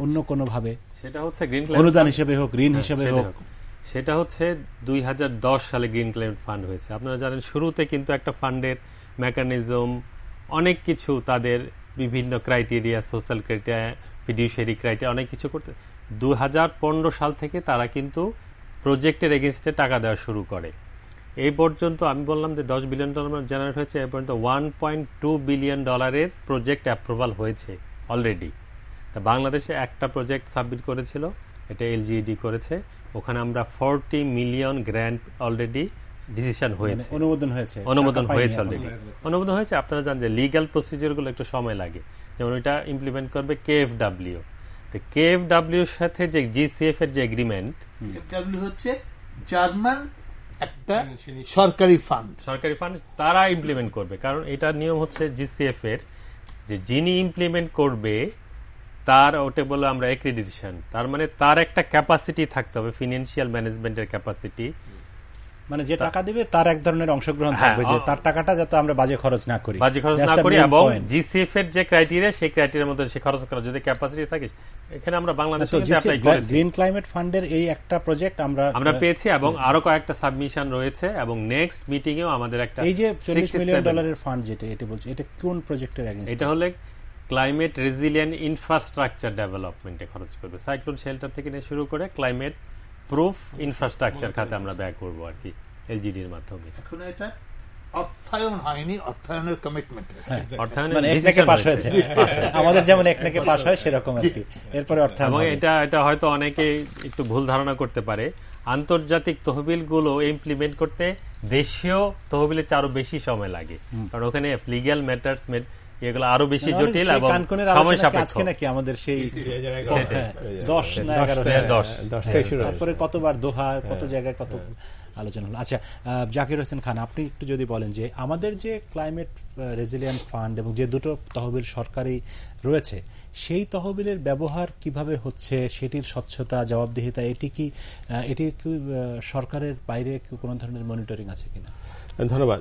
অন্য কোনো ভাবে? সেটা হচ্ছে গ্রিন অনুদান হিসেবে হোক, ঋণ হিসেবে হোক। সেটা হচ্ছে 2010 সালে গ্রিন ক্লাইমেট ফান্ড হয়েছে। আপনারা জানেন শুরুতে কিন্তু একটা ফান্ডের মেকানিজম অনেক কিছু, তাদের বিভিন্ন criteria, social criteria, fiduciary criteria, অনেক কিছু করতে 2015 সাল থেকে তারা কিন্তু প্রজেক্টের এগেইনস্টে টাকা দেওয়া শুরু করে। এই পর্যন্ত আমি বললাম যে $10 বিলিয়ন জেনারেট হয়েছে, এই পর্যন্ত $1.2 বিলিয়ন প্রজেক্ট অ্যাপ্রুভাল হয়েছে অলরেডি। তা বাংলাদেশে একটা প্রজেক্ট সাবমিট করেছিল, এটা এলজিইডি করেছে, ওখানে আমরা 40 মিলিয়ন গ্র্যান্ট অলরেডি ডিসিশন হয়েছে, অনুমোদন হয়েছে অলরেডি, অনুমোদন হয়েছে। আপনারা জানেন যে লিগ্যাল প্রসিডিওরগুলো একটু সময় লাগে, যেমন ওইটা ইমপ্লিমেন্ট করবে কেএফডব্লিউ। তো কেএফডব্লিউ এর সাথে যে জিসিএফ এর যে এগ্রিমেন্ট, কেএফডব্লিউ হচ্ছে জার্মান একটা সরকারি ফান্ড, তারা ইমপ্লিমেন্ট করবে। কারণ এটার নিয়ম হচ্ছে জিসিএফ এর যে যিনি ইমপ্লিমেন্ট করবে তার ওটা বলে আমরা অ্যাক্রিডিটেশন, তার মানে তার একটা ক্যাপাসিটি থাকতে হবে, ফিনান্সিয়াল ম্যানেজমেন্টের ক্যাপাসিটি, মানে যে টাকা দিবে তার এক ধরনের অংশগ্রহণ থাকবে, যে তার টাকাটা যাতে আমরা বাজে খরচ না করি, এবং জিসিএফ এর যে ক্রাইটেরিয়া, সেই ক্রাইটেরিয়ার মধ্যে সে খরচ করা যদি ক্যাপাসিটি থাকে। এখানে আমরা বাংলাদেশে অ্যাপ্লাই করেছি গ্রিন ক্লাইমেট ফান্ডের এই একটা প্রজেক্ট আমরা পেয়েছি, এবং আরো কয়েকটা সাবমিশন রয়েছে, এবং নেক্সট মিটিং এও আমাদের একটা এই যে $40 মিলিয়ন ফান্ড যেটা এটা বলছে, এটা কোন প্রজেক্টের এগেইনস্ট? এটা হলে ক্লাইমেট রেজিলিয়েন্ট ইনফ্রাস্ট্রাকচার ডেভেলপমেন্টে খরচ করবে, সাইক্লোন শেল্টার থেকে নিয়ে শুরু করে ক্লাইমেট প্রুফ ইনফ্রাস্ট্রাকচার খাতে আমরা ব্যয় করবো আর কি এলজিডির মাধ্যমে। এখন এটা অর্থায়ন হয়নি, অর্থায়নের কমিটমেন্ট, আমাদের যেমন একনাকে পাস হয় সেরকম আর কি, এরপরে অর্থায়ন। এবং এটা হয়তো অনেকে একটু ভুল ধারণা করতে পারে, আন্তর্জাতিক তহবিলগুলো ইমপ্লিমেন্ট করতে দেশীয় তহবিলের চেয়ে আরো বেশি সময় লাগে, কারণ ওখানে লিগ্যাল ম্যাটার্স এগুলো আরো বেশি জটিল এবং সময় সাপেক্ষ। নাকি আমাদের সেই 10 না 11 তারপরে কতবার দোহা, কত জায়গায় কত আলোচনা হলো। আচ্ছা, জাকির হোসেন খান, আপনি একটু যদি বলেন যে আমাদের যে ক্লাইমেট রেজিলিয়েন্ট ফান্ড এবং যে দুটো তহবিল সরকারি রয়েছে, সেই তহবিলের ব্যবহার কিভাবে হচ্ছে, সেটির স্বচ্ছতা, জবাবদিহিতা, এটি কি সরকারের বাইরে কোনো ধরনের মনিটরিং আছে কিনা? ধন্যবাদ।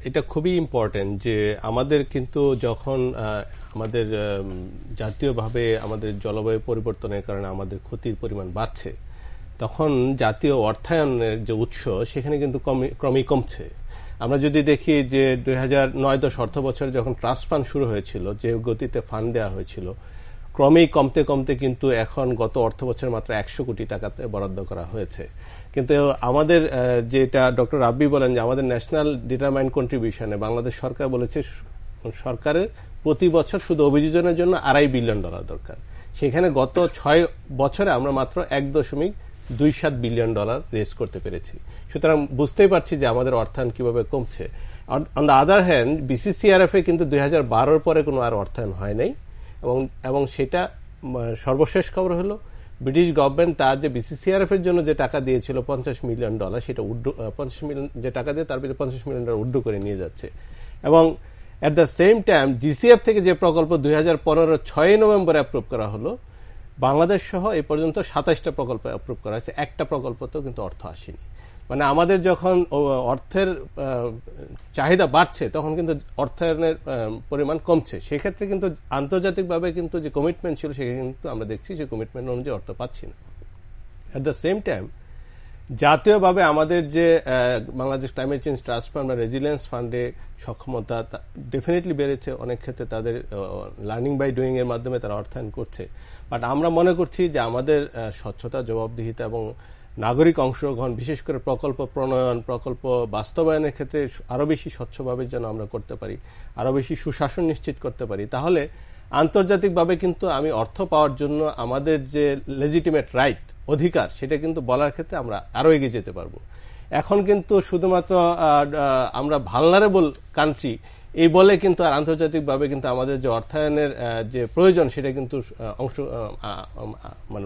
এটা খুবই ইম্পর্টেন্ট যে আমাদের কিন্তু যখন আমাদের জাতীয়ভাবে আমাদের জলবায়ু পরিবর্তনের কারণে আমাদের ক্ষতির পরিমাণ বাড়ছে, তখন জাতীয় অর্থায়নের যে উৎস সেখানে কিন্তু ক্রমেই কমছে। আমরা যদি দেখি যে 2009-10 অর্থ বছরে যখন ট্রাস্ট ফান্ড শুরু হয়েছিল, যে গতিতে ফান্ড দেওয়া হয়েছিল, ক্রমেই কমতে কমতে কিন্তু এখন গত অর্থ বছরে মাত্র 100 কোটি টাকাতে বরাদ্দ করা হয়েছে। কিন্তু আমাদের যেটা ডক্টর রাব্বি বলেন যে আমাদের ন্যাশনাল ডিটারমাইন্ড কন্ট্রিবিউশনে বাংলাদেশ সরকার বলেছে সরকারের প্রতি বছর শুধু অভিযোজনের জন্য $2.5 বিলিয়ন দরকার। সেখানে গত 6 বছরে আমরা মাত্র $1.27 বিলিয়ন রেজ করতে পেরেছি। সুতরাং বুঝতেই পারছি যে আমাদের অর্থায়ন কিভাবে কমছে। অন দ্য আদার হ্যান্ড বিসিসিআরএফ এ কিন্তু 2012 পরে কোনো আর অর্থায়ন হয় নাই, এবং সেটা সর্বশেষ খবর হলো ব্রিটিশ গভর্নমেন্ট তার যে বিসিসিআরএফ এর জন্য যে টাকা দিয়েছিল $50 মিলিয়ন, সেটা 50 মিলিয়ন যে টাকা দিয়ে তার ভিতরে $50 মিলিয়ন উড্ডু করে নিয়ে যাচ্ছে। এবং at the same time GCF থেকে যে প্রকল্প 2015 6 নভেম্বর অ্যাপ্রুভ করা হলো, বাংলাদেশ সহ এই পর্যন্ত 27টা প্রকল্প অ্যাপ্রুভ করা হয়েছে, একটা প্রকল্পতেও কিন্তু অর্থ আসেনি। মানে আমাদের যখন অর্থের চাহিদা বাড়ছে তখন কিন্তু অর্থায়নের পরিমাণ কমছে। সেক্ষেত্রে কিন্তু আন্তর্জাতিকভাবে কিন্তু যে কমিটমেন্ট ছিল সেখানে কিন্তু আমরা দেখছি যে কমিটমেন্ট অনুযায়ী অর্থ পাচ্ছি না। অ্যাট দ্য সেম টাইম জাতীয়ভাবে আমাদের যে Bangladesh climate change trust fund বা রেজিলিয়েন্স ফান্ডে সক্ষমতা ডেফিনেটলি বেড়েছে, অনেক ক্ষেত্রে তাদের লার্নিং বাই ডুইং এর মাধ্যমে তারা অর্থায়ন করছে। বাট আমরা মনে করছি যে আমাদের স্বচ্ছতা, জবাবদিহিতা এবং নাগরিক অংশগ্রহণ, বিশেষ করে প্রকল্প প্রণয়ন, প্রকল্প বাস্তবায়নের ক্ষেত্রে আরো বেশি স্বচ্ছভাবে যেন আমরা করতে পারি, আরো বেশি সুশাসন নিশ্চিত করতে পারি, তাহলে আন্তর্জাতিকভাবে কিন্তু আমি অর্থ পাওয়ার জন্য আমাদের যে লেজিটিমেট রাইট, অধিকার, সেটা কিন্তু বলার ক্ষেত্রে আমরা আরো এগিয়ে যেতে পারবো। এখন কিন্তু শুধুমাত্র আমরা ভালনারেবল কান্ট্রি এই বলে কিন্তু আর আন্তর্জাতিকভাবে কিন্তু আমাদের যে অর্থায়নের যে প্রয়োজন সেটা কিন্তু মানে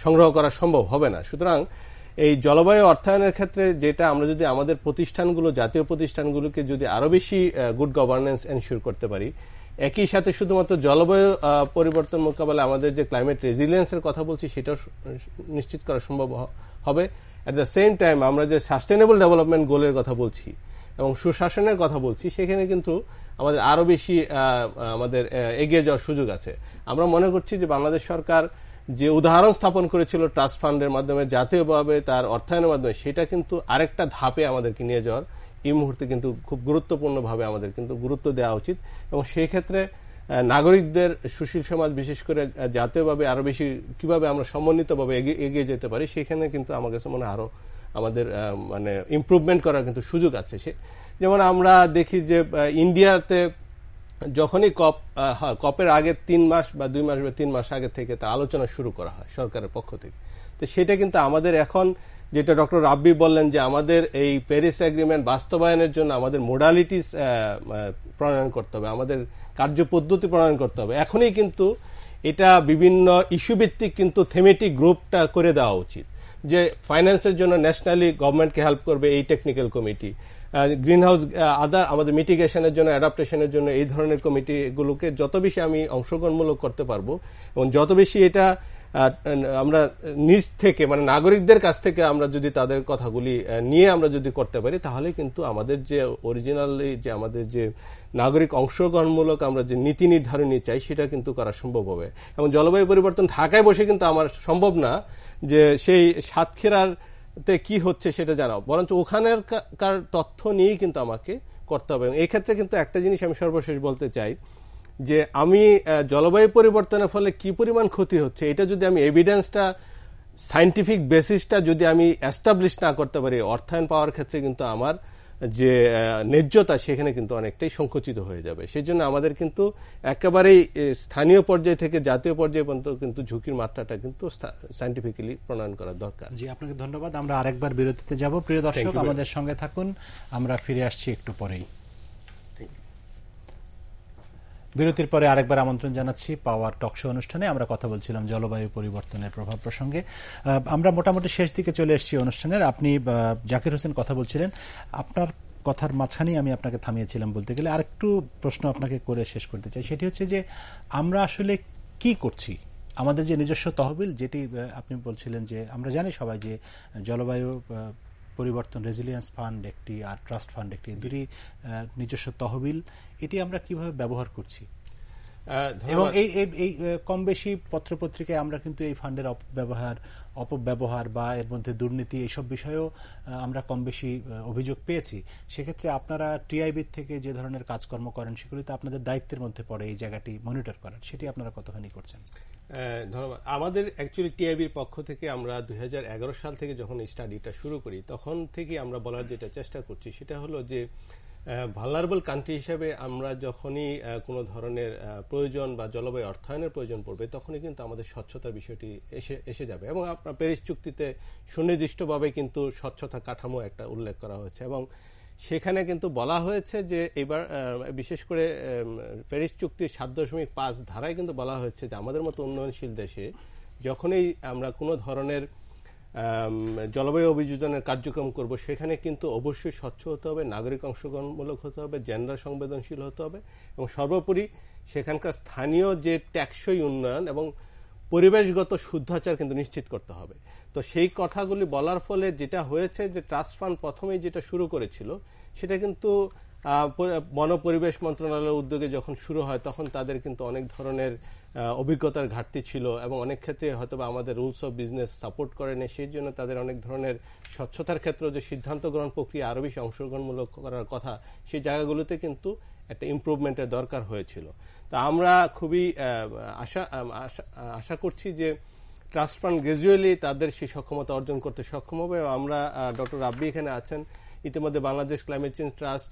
সংগ্রহ করা সম্ভব হবে না। সুতরাং এই জলবায়ু অর্থায়নের ক্ষেত্রে যেটা আমরা যদি আমাদের প্রতিষ্ঠানগুলো, জাতীয় প্রতিষ্ঠানগুলোকে যদি আরো বেশি গুড গভর্নেন্স এনশিওর করতে পারি, একই সাথে শুধুমাত্র জলবায়ু পরিবর্তন মোকাবেলায় আমাদের যে ক্লাইমেট রেজিলিয়েন্সের কথা বলছি সেটাও নিশ্চিত করা সম্ভব হবে। অ্যাট দ্য সেম টাইম আমরা যে সাস্টেনেবল ডেভেলপমেন্ট গোলের কথা বলছি এবং সুশাসনের কথা বলছি, সেখানে কিন্তু আমাদের আরো বেশি আমাদের এগিয়ে যাওয়ার সুযোগ আছে। আমরা মনে করছি যে বাংলাদেশ সরকার যে উদাহরণ স্থাপন করেছিল ট্রাস্ট ফান্ডের মাধ্যমে, জাতীয়ভাবে তার অর্থায়নের মাধ্যমে, সেটা কিন্তু আরেকটা ধাপে আমাদেরকে নিয়ে যাওয়ার এই মুহূর্তে কিন্তু খুব গুরুত্বপূর্ণভাবে আমাদের কিন্তু গুরুত্ব দেওয়া উচিত। এবং সেই ক্ষেত্রে নাগরিকদের, সুশীল সমাজ, বিশেষ করে জাতীয়ভাবে আরো বেশি কিভাবে আমরা সমন্বিতভাবে এগিয়ে যেতে পারি, সেখানে কিন্তু আমার কাছে মনে আরো আমাদের মানে ইমপ্রুভমেন্ট করার কিন্তু সুযোগ আছে। যেমন আমরা দেখি যে ইন্ডিয়াতে যখনই কপের আগে 3 মাস বা 2 মাস বা 3 মাস আগে থেকে তা আলোচনা শুরু করা হয় সরকারের পক্ষ থেকে। তো সেটা কিন্তু আমাদের এখন, যেটা ডক্টর রাব্বি বললেন যে আমাদের এই প্যারিস এগ্রিমেন্ট বাস্তবায়নের জন্য আমাদের মোডালিটিস প্রণয়ন করতে হবে, আমাদের কার্যপদ্ধতি প্রণয়ন করতে হবে। এখনই কিন্তু এটা বিভিন্ন ইস্যু ভিত্তিক কিন্তু থেমেটিক গ্রুপটা করে দেওয়া উচিত, যে ফাইন্যান্সের জন্য ন্যাশনালি গভর্নমেন্টকে হেল্প করবে এই টেকনিক্যাল কমিটি, গ্রিন হাউস আদার আমাদের মিটিগেশনের জন্য, অ্যাডাপ্টেশনের জন্য এই ধরনের কমিটি, এগুলোকে যত বেশি আমি অংশগ্রহণমূলক করতে পারবো এবং যত বেশি এটা আমরা নিজ থেকে, মানে নাগরিকদের কাছ থেকে আমরা যদি তাদের কথাগুলি নিয়ে আমরা যদি করতে পারি, তাহলে কিন্তু আমাদের যে অরিজিনালি যে আমাদের যে নাগরিক অংশগ্রহণমূলক আমরা যে নীতি নির্ধারণী চাই, সেটা কিন্তু করা সম্ভব হবে। এবং জলবায়ু পরিবর্তন ঢাকায় বসে কিন্তু আমার সম্ভব না যে সেই সাতক্ষীরার কি হচ্ছে সেটা জানাও, বরঞ্চ ওখানের তথ্য নিয়েই কিন্তু আমাকে করতে হবে। এই ক্ষেত্রে কিন্তু একটা জিনিস আমি সর্বশেষ বলতে চাই, যে আমি জলবায়ু পরিবর্তনের ফলে কি পরিমাণ ক্ষতি হচ্ছে, এটা যদি আমি এভিডেন্সটা, সায়েন্টিফিক বেসিসটা যদি আমি এস্টাবলিশ না করতে পারি, অর্থায়ন পাওয়ার ক্ষেত্রে কিন্তু আমার যে ন্যায্যতা সেখানে কিন্তু অনেকটাই সংকুচিত হয়ে যাবে। সেই জন্য আমাদের কিন্তু একেবারেই স্থানীয় পর্যায় থেকে জাতীয় পর্যায় পর্যন্ত কিন্তু ঝুঁকির মাত্রাটা কিন্তু সায়েন্টিফিক্যালি প্রণয়ন করা দরকার। জি, আপনাকে ধন্যবাদ। আমরা আরেকবার বিরতিতে যাব। প্রিয় দর্শক, আমাদের সঙ্গে থাকুন, আমরা ফিরে আসছি একটু পরেই। বিরতির পরে আরেকবার আমন্ত্রণ জানাচ্ছি পাওয়ার টকশো অনুষ্ঠানে। আমরা কথা বলছিলাম জলবায়ু পরিবর্তনের প্রভাব প্রসঙ্গে। আমরা মোটামুটি শেষ দিকে চলে এসেছি অনুষ্ঠানের। আপনি জাকির হোসেন কথা বলছিলেন, আপনার কথার মাঝখানেই আমি আপনাকে থামিয়েছিলাম বলতে গেলে। আরেকটু প্রশ্ন আপনাকে করে শেষ করতে চাই, সেটি হচ্ছে যে আমরা আসলে কি করছি। আমাদের যে নিজস্ব তহবিল, যেটি আপনি বলছিলেন যে আমরা জানি সবাই যে জলবায়ু পরিবর্তন রেজিলিয়েন্স ফান্ড একটি আর ট্রাস্ট ফান্ড একটি, দুটি নিজস্ব তহবিল, এটি আমরা কিভাবে ব্যবহার করছি? এবং এই কম বেশি পত্রপত্রিকায় আমরা কিন্তু এই ফান্ডের অপব্যবহার বা এর মধ্যে দুর্নীতি, এইসব বিষয়েও আমরা কম বেশি অভিযোগ পেয়েছি। সেক্ষেত্রে আপনারা টিআইবির থেকে যে ধরনের কাজকর্ম করেন, সেগুলি তো আপনাদের দায়িত্বের মধ্যে পড়ে এই জায়গাটি মনিটর করার, সেটি আপনারা কতখানি করছেন? ধন্যবাদ। আমাদের অ্যাকচুয়ালি টিআইবির পক্ষ থেকে আমরা 2011 সাল থেকে যখন স্টাডিটা শুরু করি, তখন থেকে আমরা বলার যেটা চেষ্টা করছি সেটা হলো যে ভালনারেবল কান্ট্রি হিসেবে আমরা যখনই কোনো ধরনের প্রয়োজন বা জলবায়ু অর্থায়নের প্রয়োজন পড়বে, তখনই কিন্তু আমাদের স্বচ্ছতার বিষয়টি এসে যাবে। এবং আপনার প্যারিস চুক্তিতে সুনির্দিষ্টভাবে কিন্তু স্বচ্ছতা কাঠামো একটা উল্লেখ করা হয়েছে এবং সেখানে কিন্তু বলা হয়েছে যে এবার বিশেষ করে প্যারিস চুক্তির 7.5 ধারায় কিন্তু বলা হয়েছে যে আমাদের মতো উন্নয়নশীল দেশে যখনই আমরা কোনো ধরনের জলবায়ু অভিযোজনের কার্যক্রম করব, সেখানে কিন্তু অবশ্যই স্বচ্ছ হতে হবে, নাগরিক অংশগ্রহণমূলক হতে হবে, জেন্ডার সংবেদনশীল হতে হবে এবং সর্বোপরি সেখানকার স্থানীয় যে টেকসই উন্নয়ন এবং পরিবেশগত শুদ্ধাচার কিন্তু নিশ্চিত করতে হবে। তো সেই কথাগুলি বলার ফলে যেটা হয়েছে যে ট্রাস্ট ফান্ড প্রথমেই যেটা শুরু করেছিল, সেটা কিন্তু বন পরিবেশ মন্ত্রণালয়ের উদ্যোগে যখন শুরু হয় তখন তাদের কিন্তু অনেক ধরনের অভিজ্ঞতার ঘাটতি ছিল এবং অনেক ক্ষেত্রে হয়তো আমাদের রুলস অফ বিজনেস সাপোর্ট করেনি, সেই জন্য তাদের অনেক ধরনের স্বচ্ছতার ক্ষেত্রে যে সিদ্ধান্ত গ্রহণ প্রক্রিয়া আরো বেশি অংশগ্রহণমূলক করার কথা, সেই জায়গাগুলোতে কিন্তু একটা ইমপ্রুভমেন্টের দরকার হয়েছিল। তা আমরা খুবই আশা করছি যে ট্রাস্ট ফান্ড গ্রাজুয়ালি তাদের সেই সক্ষমতা অর্জন করতে সক্ষম হবে। আমরা ডক্টর রাব্বি এখানে আছেন, ইতিমধ্যে বাংলাদেশ ক্লাইমেট চেঞ্জ ট্রাস্ট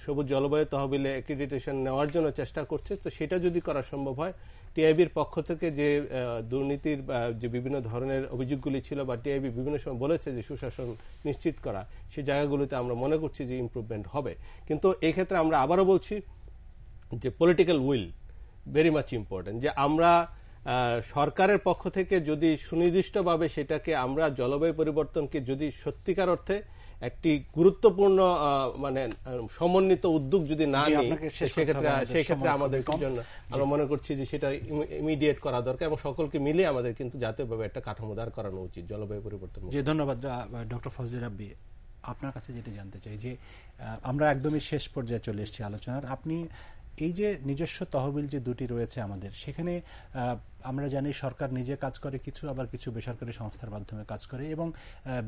সবুজ জলবায়ু তহবিলে অ্যাক্রিডিটেশন নেওয়ার জন্য চেষ্টা করছে। তো সেটা যদি করা সম্ভব হয়, টিআইবির পক্ষ থেকে যে দুর্নীতির যে বিভিন্ন ধরনের অভিযোগগুলি ছিল বা টিআইবি বিভিন্ন সময় বলেছে যে সুশাসন নিশ্চিত করা, সেই জায়গাগুলিতে আমরা মনে করছি যে ইমপ্রুভমেন্ট হবে। কিন্তু এই ক্ষেত্রে আমরা আবারও বলছি যে political will very much important, যে আমরা সরকারের পক্ষ থেকে যদি সুনির্দিষ্টভাবে সেটাকে আমরা জলবায়ু পরিবর্তনকে যদি সত্যিকার অর্থে একটি গুরুত্বপূর্ণ মানে সমন্বিত উদ্যোগ যদি না নিই, সেক্ষেত্রে আমাদের জন্য আমরা মনে করছি যে সেটা ইমিডিয়েট করা দরকার এবং সকলকে মিলে আমাদের কিন্তু জাতীয়ভাবে একটা কাঠামো দাঁড় করানো উচিত জলবায়ু পরিবর্তন। জি, ধন্যবাদ ডক্টর ফজলে রাব্বি। আপনার কাছে যেটা জানতে চাই যে আমরা একদমই শেষ পর্যায়ে চলে এসেছি আলোচনার। আপনি এই যে নিজস্ব তহবিল যে দুটি রয়েছে আমাদের, সেখানে আমরা জানি সরকার নিজে কাজ করে কিছু, আবার কিছু বেসরকারি সংস্থার মাধ্যমে কাজ করে, এবং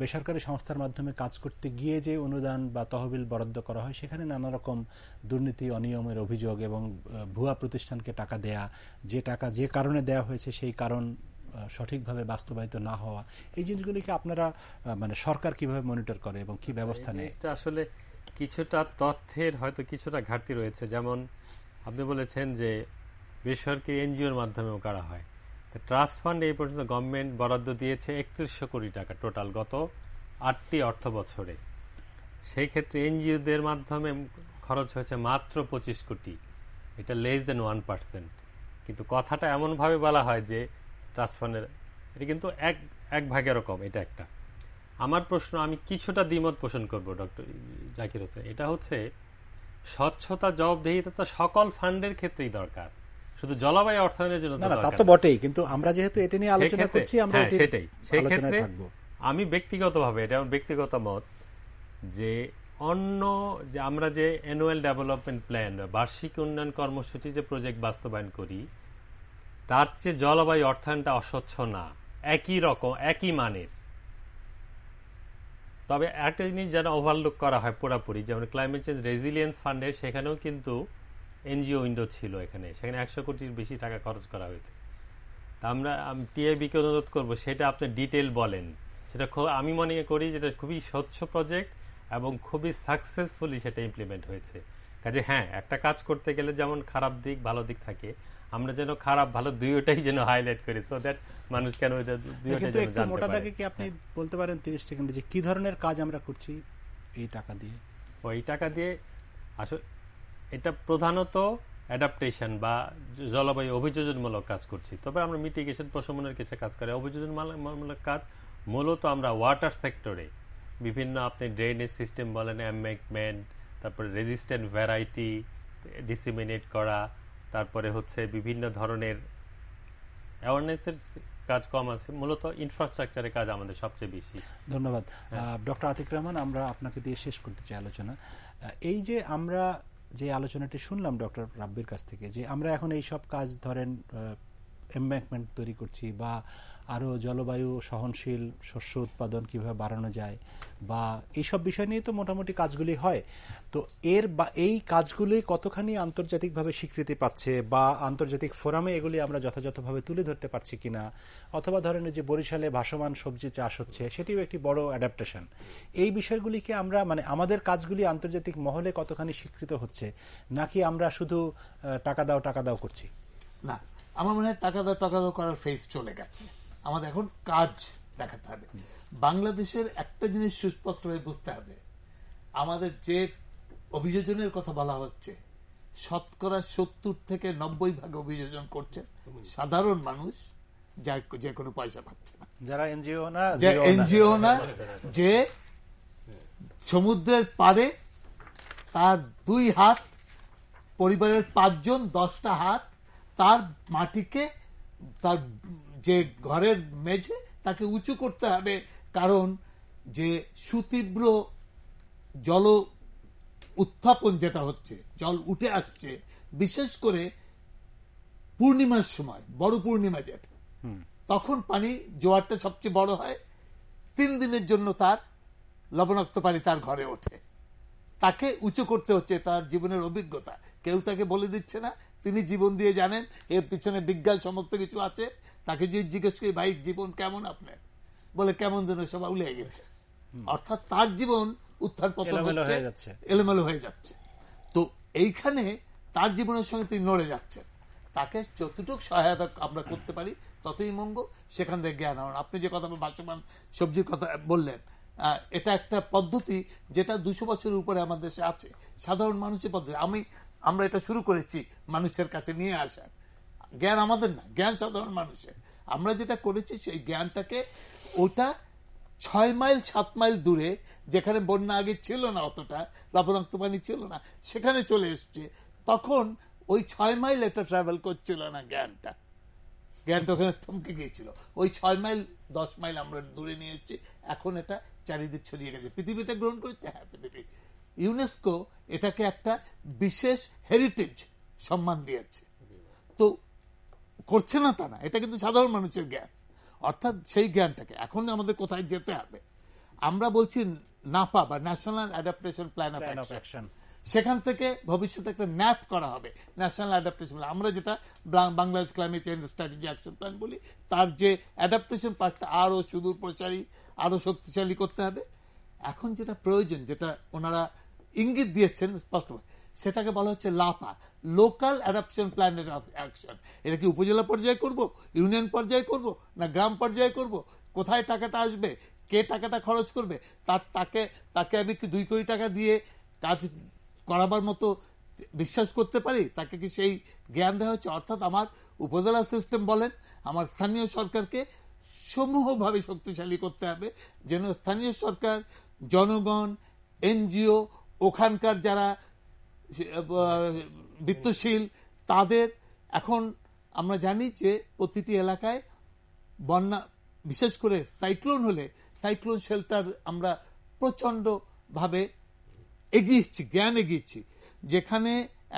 বেসরকারি সংস্থার মাধ্যমে কাজ করতে গিয়ে যে অনুদান বা তহবিল বরাদ্দ করা হয় সেখানে নানা রকম দুর্নীতি অনিয়মের অভিযোগ এবং ভুয়া প্রতিষ্ঠানকে টাকা দেয়া, যে টাকা যে কারণে দেয়া হয়েছে সেই কারণ সঠিকভাবে বাস্তবায়িত না হওয়া, এই জিনিসগুলিকে আপনারা মানে সরকার কিভাবে মনিটর করে এবং কি ব্যবস্থা নেয়? আসলে কিছুটা তথ্যের হয়তো কিছুটা ঘাটতি রয়েছে। যেমন আপনি বলেছেন যে বেসরকারি এনজিওর মাধ্যমেও করা হয়। ট্রাস্ট ফান্ড এই পর্যন্ত গভর্নমেন্ট বরাদ্দ দিয়েছে 3100 কোটি টাকা টোটাল গত 8টি অর্থ বছরে। সেই ক্ষেত্রে এনজিওদের মাধ্যমে খরচ হয়েছে মাত্র 25 কোটি, এটা লেস দেন 1%। কিন্তু কথাটা এমনভাবে বলা হয় যে ট্রাস্ট ফান্ডের, এটা কিন্তু এক ভাগেরও কম। এটা একটা আমার প্রশ্ন, আমি কিছুটা দ্বিমত পোষণ করবো ডক্টর জাকির হোসেন। এটা হচ্ছে স্বচ্ছতা জবাবদিহিতা তো সকল ফান্ডের ক্ষেত্রেই দরকার, শুধু জলবায়ু অর্থায়নের জন্য না, তা তো বটেই, কিন্তু আমরা যেহেতু এটা নিয়ে আলোচনা করছি, আমরা সেটাই সেই ক্ষেত্রে আমি ব্যক্তিগতভাবে, এটা আমার ব্যক্তিগত মত, যে অন্য যে আমরা যে অ্যানুয়াল ডেভেলপমেন্ট প্ল্যান বার্ষিক উন্নয়ন কর্মসূচি যে প্রজেক্ট বাস্তবায়ন করি, তার চেয়ে জলবায়ু অর্থায়নটা অস্বচ্ছ না, একই রকম একই মানের। তবে একটা জিনিস যেন ওভারলুক করা হয় পুরোপুরি, যেমন ক্লাইমেট চেঞ্জ রেজিলিয়েন্স ফান্ডের সেখানেও কিন্তু এনজিও উইন্ডো ছিল, সেখানে 100 কোটির বেশি টাকা খরচ করা হয়েছে। তা আমরা টিআইবিকে অনুরোধ করবো সেটা আপনি ডিটেল বলেন। সেটা আমি মনে করি যেটা খুবই স্বচ্ছ প্রজেক্ট এবং খুবই সাকসেসফুলি সেটা ইমপ্লিমেন্ট হয়েছে। কাজে হ্যাঁ, একটা কাজ করতে গেলে যেমন খারাপ দিক ভালো দিক থাকে, আমরা যেন খারাপ ভালো দুইটাই যেন হাইলাইট করি, সো দ্যাট মানুষ কেন দুইটাই যেন জানতে পারে। কি আপনি বলতে পারেন 30 সেকেন্ডে যে কি ধরনের কাজ আমরা করছি এই টাকা দিয়ে? ওই টাকা দিয়ে আসলে এটা প্রধানত অ্যাডাপ্টেশন বা জলবায়ু অভিযোজনমূলক কাজ করছি। তবে আমরা মিটিগেশন প্রশমনের কিছু কাজ করি। অভিযোজনমূলক কাজ মূলত আমরা ওয়াটার সেক্টরে বিভিন্ন, আপনি ড্রেনেজ সিস্টেম বলেন, এমবেঙ্কমেন্ট, তারপরে রেজিস্ট্যান্ট ভ্যারাইটি ডিসিমিনেট করা, তারপরে হচ্ছে বিভিন্ন ধরনের অ্যাওয়ারনেসের কাজ কম আছে, মূলত ইনফ্রাস্ট্রাকচারের কাজ আমাদের সবচেয়ে বেশি। ধন্যবাদ ডক্টর আতিক রহমান। আমরা আপনাকে দিয়ে শেষ করতে চাই আলোচনা। এই যে আমরা যে আলোচনাটি শুনলাম ডক্টর রাব্বির কাছ থেকে, যে আমরা এখন এই সব কাজ ধরেন এমব্যাঙ্কমেন্ট তৈরি করছি বা আরো জলবায়ু সহনশীল শস্য উৎপাদন কিভাবে বাড়ানো যায় বা এইসব বিষয় নিয়ে তো মোটামুটি কাজগুলি হয়। তো এই কাজগুলি কতখানি আন্তর্জাতিকভাবে স্বীকৃতি পাচ্ছে বা আন্তর্জাতিক ফোরামে এগুলি আমরা যথাযথভাবে তুলে ধরতে পারছি কিনা, অথবা ধরেন যে বরিশালে ভাসমান সবজি চাষ হচ্ছে, সেটিও একটি বড় অ্যাডাপ্টেশন। এই বিষয়গুলিকে আমরা মানে আমাদের কাজগুলি আন্তর্জাতিক মহলে কতখানি স্বীকৃত হচ্ছে, নাকি আমরা শুধু টাকা দাও করছি? না, আমার মনে হয় টাকা দাও করার ফেজ চলে গেছে। আমাদের এখন কাজ দেখাতে হবে। বাংলাদেশের একটা জিনিস সুস্পষ্টভাবে বুঝতে হবে, আমাদের যে অভিযোজনের কথা বলা হচ্ছে, শতকরা 70 থেকে 90% অভিযোজন করছে সাধারণ মানুষ, যে কোনো পয়সা পাচ্ছে না, যারা এনজিও না, যে সমুদ্রের পাড়ে তার 2 হাত, পরিবারের 5 জন 10টা হাত, তার মাটিকে, তার যে ঘরের মেঝে তাকে উঁচু করতে হবে, কারণ যে সুতীব্র উত্থাপন যেটা হচ্ছে, জল উঠে আসছে, বিশেষ করে পূর্ণিমার সময়, বড় পূর্ণিমা যেটা, তখন পানি জোয়ারটা সবচেয়ে বড় হয়। 3 দিনের জন্য তার লবণাক্ত পানি তার ঘরে ওঠে, তাকে উঁচু করতে হচ্ছে, তার জীবনের অভিজ্ঞতা, কেউ তাকে বলে দিচ্ছে না, তিনি জীবন দিয়ে জানেন, এর পিছনে বিজ্ঞান সমস্ত কিছু আছে। তাকে যদি জিজ্ঞেস করি ভাই জীবন কেমন আপনার, বলে কেমন যেন সবাই উলে গেছে, অর্থাৎ তার জীবন উত্থান পতন হচ্ছে, এলোমেলো হয়ে যাচ্ছে। তো এইখানে তার জীবনের সঙ্গে তিনি নড়ে যাচ্ছেন, তাকে যতটুকু সহায়তা আমরা করতে পারি ততই মঙ্গল। সেখান থেকে জ্ঞান আহরণ, আপনি যে কথা বাসমান সবজির কথা বললেন, এটা একটা পদ্ধতি যেটা 200 বছরের উপরে আমাদের দেশে আছে, সাধারণ মানুষের পদ্ধতি। আমরা এটা শুরু করেছি মানুষের কাছে নিয়ে আসার। জ্ঞান আমাদের না, জ্ঞান সাধারণ মানুষের। আমরা যেটা করেছি সেই জ্ঞানটাকে, ওটা 6 মাইল 7 মাইল দূরে, যেখানে বন্যা আগে ছিল না, অতটা লবণাক্ত পানি ছিল না, সেখানে চলে এসছে। তখন ওই 6 মাইল এটা ট্রাভেল করছিল না, জ্ঞানটা ওখানে থমকে গিয়েছিল। ওই 6 মাইল 10 মাইল আমরা দূরে নিয়ে এসেছি, এখন এটা চারিদিক ছড়িয়ে গেছে। পৃথিবীটা গ্রহণ করেছে, হ্যাঁ পৃথিবী, ইউনেস্কো এটাকে একটা বিশেষ হেরিটেজ সম্মান দিয়েছে। তো করছে না তা না, এটা কিন্তু সাধারণ মানুষের জ্ঞান। অর্থাৎ সেই জ্ঞানটাকে এখন আমাদের কোথায় যেতে হবে, আমরা বলছি নাপা বা national adaptation plan of action, সেখান থেকে ভবিষ্যতে একটা ন্যাপ করা হবে, ন্যাশনাল অ্যাডাপ্টেশন। আমরা যেটা Bangladesh climate change strategy action plan বলি, তার যে অ্যাডাপ্টেশন পার্টটা আরো সুদূর প্রচারী, আরো শক্তিশালী করতে হবে। এখন যেটা প্রয়োজন, যেটা ওনারা ইঙ্গিত দিয়েছেন স্পষ্ট, সেটাকে বলা হচ্ছে LAPA, local adaptation plan of action. এটা কি উপজেলা পর্যায়ে করব, ইউনিয়ন পর্যায়ে করব, না গ্রাম পর্যায়ে করব, কোথায় টাকাটা আসবে, কে টাকাটা খরচ করবে, তাকে আমি কি 2 কোটি টাকা দিয়ে কাজ করাবার মতো বিশ্বাস করতে পারি? তাকে কি সেই জ্ঞান দেওয়া হচ্ছে? অর্থাৎ আমার উপজেলা সিস্টেম বলেন, আমার স্থানীয় সরকারকে সমূহভাবে শক্তিশালী করতে হবে, যেন স্থানীয় সরকার, জনগণ, এনজিও, ওখানকার যারা বিত্তশীল, তাদের, এখন আমরা জানি যে প্রতিটি এলাকায় বন্যা, বিশেষ করে সাইক্লোন হলে সাইক্লোন শেল্টার আমরা প্রচন্ড ভাবে এগিয়েছি, জ্ঞান এগিয়েছি। যেখানে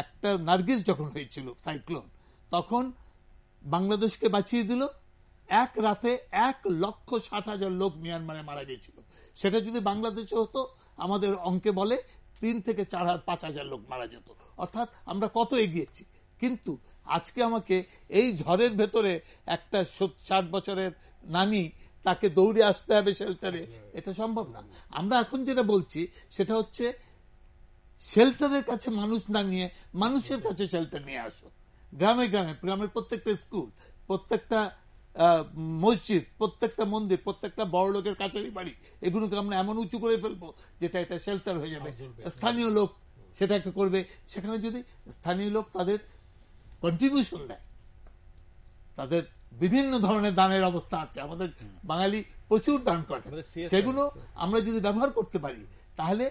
একটা নার্গিস যখন হয়েছিল সাইক্লোন, তখন বাংলাদেশকে বাঁচিয়ে দিল। এক রাতে 1,60,000 লোক মিয়ানমারে মারা গিয়েছিল। সেটা যদি বাংলাদেশে হতো, আমাদের অঙ্কে বলে 3 থেকে 4,000-5,000 লোক মারা যেত। অর্থাৎ আমরা কত এগিয়েছি। কিন্তু আজকে আমাকে এই ঝড়ের ভেতরে একটা 60 বছরের নানি, তাকে দৌড়ে আসতে হবে শেল্টারে, এটা সম্ভব না। আমরা এখন যেটা বলছি সেটা হচ্ছে শেল্টারের কাছে মানুষ না নিয়ে মানুষের কাছে শেল্টার নিয়ে আসো। গ্রামে গ্রামে, গ্রামের প্রত্যেকটা স্কুল, প্রত্যেকটা মসজিদ, প্রত্যেকটা মন্দির, প্রত্যেকটা বড় লোকের কাছারি বাড়ি, এগুলোকে আমরা এমন উঁচু করে ফেলবো যেটা এটা শেল্টার হয়ে যাবে। স্থানীয় লোক সেটাকে করবে। সেখানে যদি স্থানীয় লোক তাদের কন্ট্রিবিউশন দেয়, তাদের বিভিন্ন ধরনের দানের অবস্থা আছে, আমাদের বাঙালি প্রচুর দান করে, সেগুলো আমরা যদি ব্যবহার করতে পারি তাহলে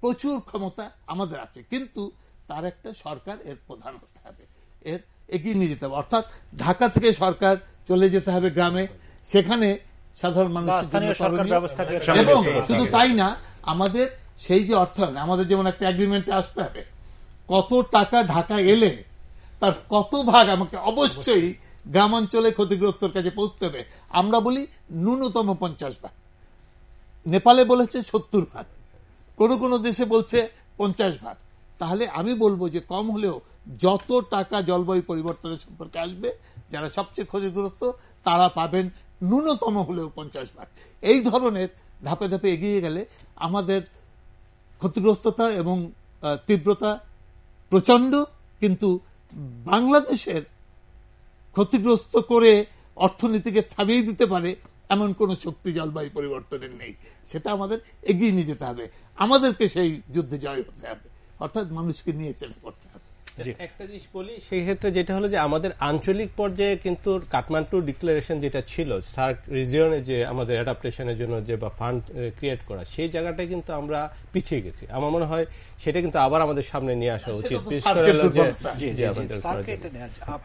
প্রচুর ক্ষমতা আমাদের আছে। কিন্তু তার একটা সরকার এর প্রধান হতে হবে, এর এগিয়ে নিয়ে যেতে হবে। অর্থাৎ ঢাকা থেকে সরকার চলে যেতে হবে গ্রামে, সেখানে সাধারণ মানুষের জন্য। এবং শুধু তাই না, আমাদের সেই যে অর্থায়ন, আমাদের যেমন একটা এগ্রিমেন্টে আসতে হবে, কত টাকা ঢাকা এলে তার কত ভাগ আমাকে অবশ্যই গ্রামাঞ্চলে ক্ষতিগ্রস্তর কাছে পৌঁছতে হবে। আমরা বলি ন্যূনতম 50 ভাগ, নেপালে বলেছে 70 ভাগ, কোন দেশে বলছে 50 ভাগ। তাহলে আমি বলবো যে কম হলেও যত টাকা জলবায়ু পরিবর্তনের সম্পর্কে আসবে, যারা সবচেয়ে ক্ষতিগ্রস্ত তারা পাবেন ন্যূনতম হলেও 50 ভাগ। এই ধরনের ধাপে ধাপে এগিয়ে গেলে আমাদের ক্ষতিগ্রস্ততা এবং তীব্রতা প্রচন্ড, কিন্তু বাংলাদেশের ক্ষতিগ্রস্ত করে অর্থনীতিকে থামিয়ে দিতে পারে এমন কোন শক্তি জলবায়ু পরিবর্তনের নেই। সেটা আমাদের এগিয়ে নিয়ে যেতে হবে, আমাদেরকে সেই যুদ্ধে জয় হতে হবে, অর্থাৎ মানুষকে নিয়ে চেষ্টা করতে হবে। একটা জিনিস বলি সেই ক্ষেত্রে, যেটা হলো যে আমাদের আঞ্চলিক পর্যায়ে কিন্তু কাঠমান্ডু ডিক্লারেশন যেটা ছিল, সার্ক রিজিয়নে যে আমাদের অ্যাডাপ্টেশনের জন্য যে বা ফান্ড ক্রিয়েট করা, সেই জায়গাটা কিন্তু আমরা পিছিয়ে গেছি। আমার মনে হয় সেটা কিন্তু আবার আমাদের সামনে নিয়ে আসা উচিত।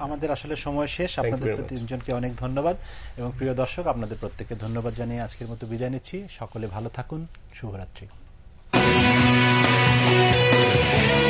আমাদের আসলে সময় শেষ। আপনাদের তিনজনকে অনেক ধন্যবাদ এবং প্রিয় দর্শক, আপনাদের প্রত্যেককে ধন্যবাদ জানিয়ে আজকের মতো বিদায় নিচ্ছি। সকলে ভালো থাকুন, শুভরাত্রি। ধন্যবাদ।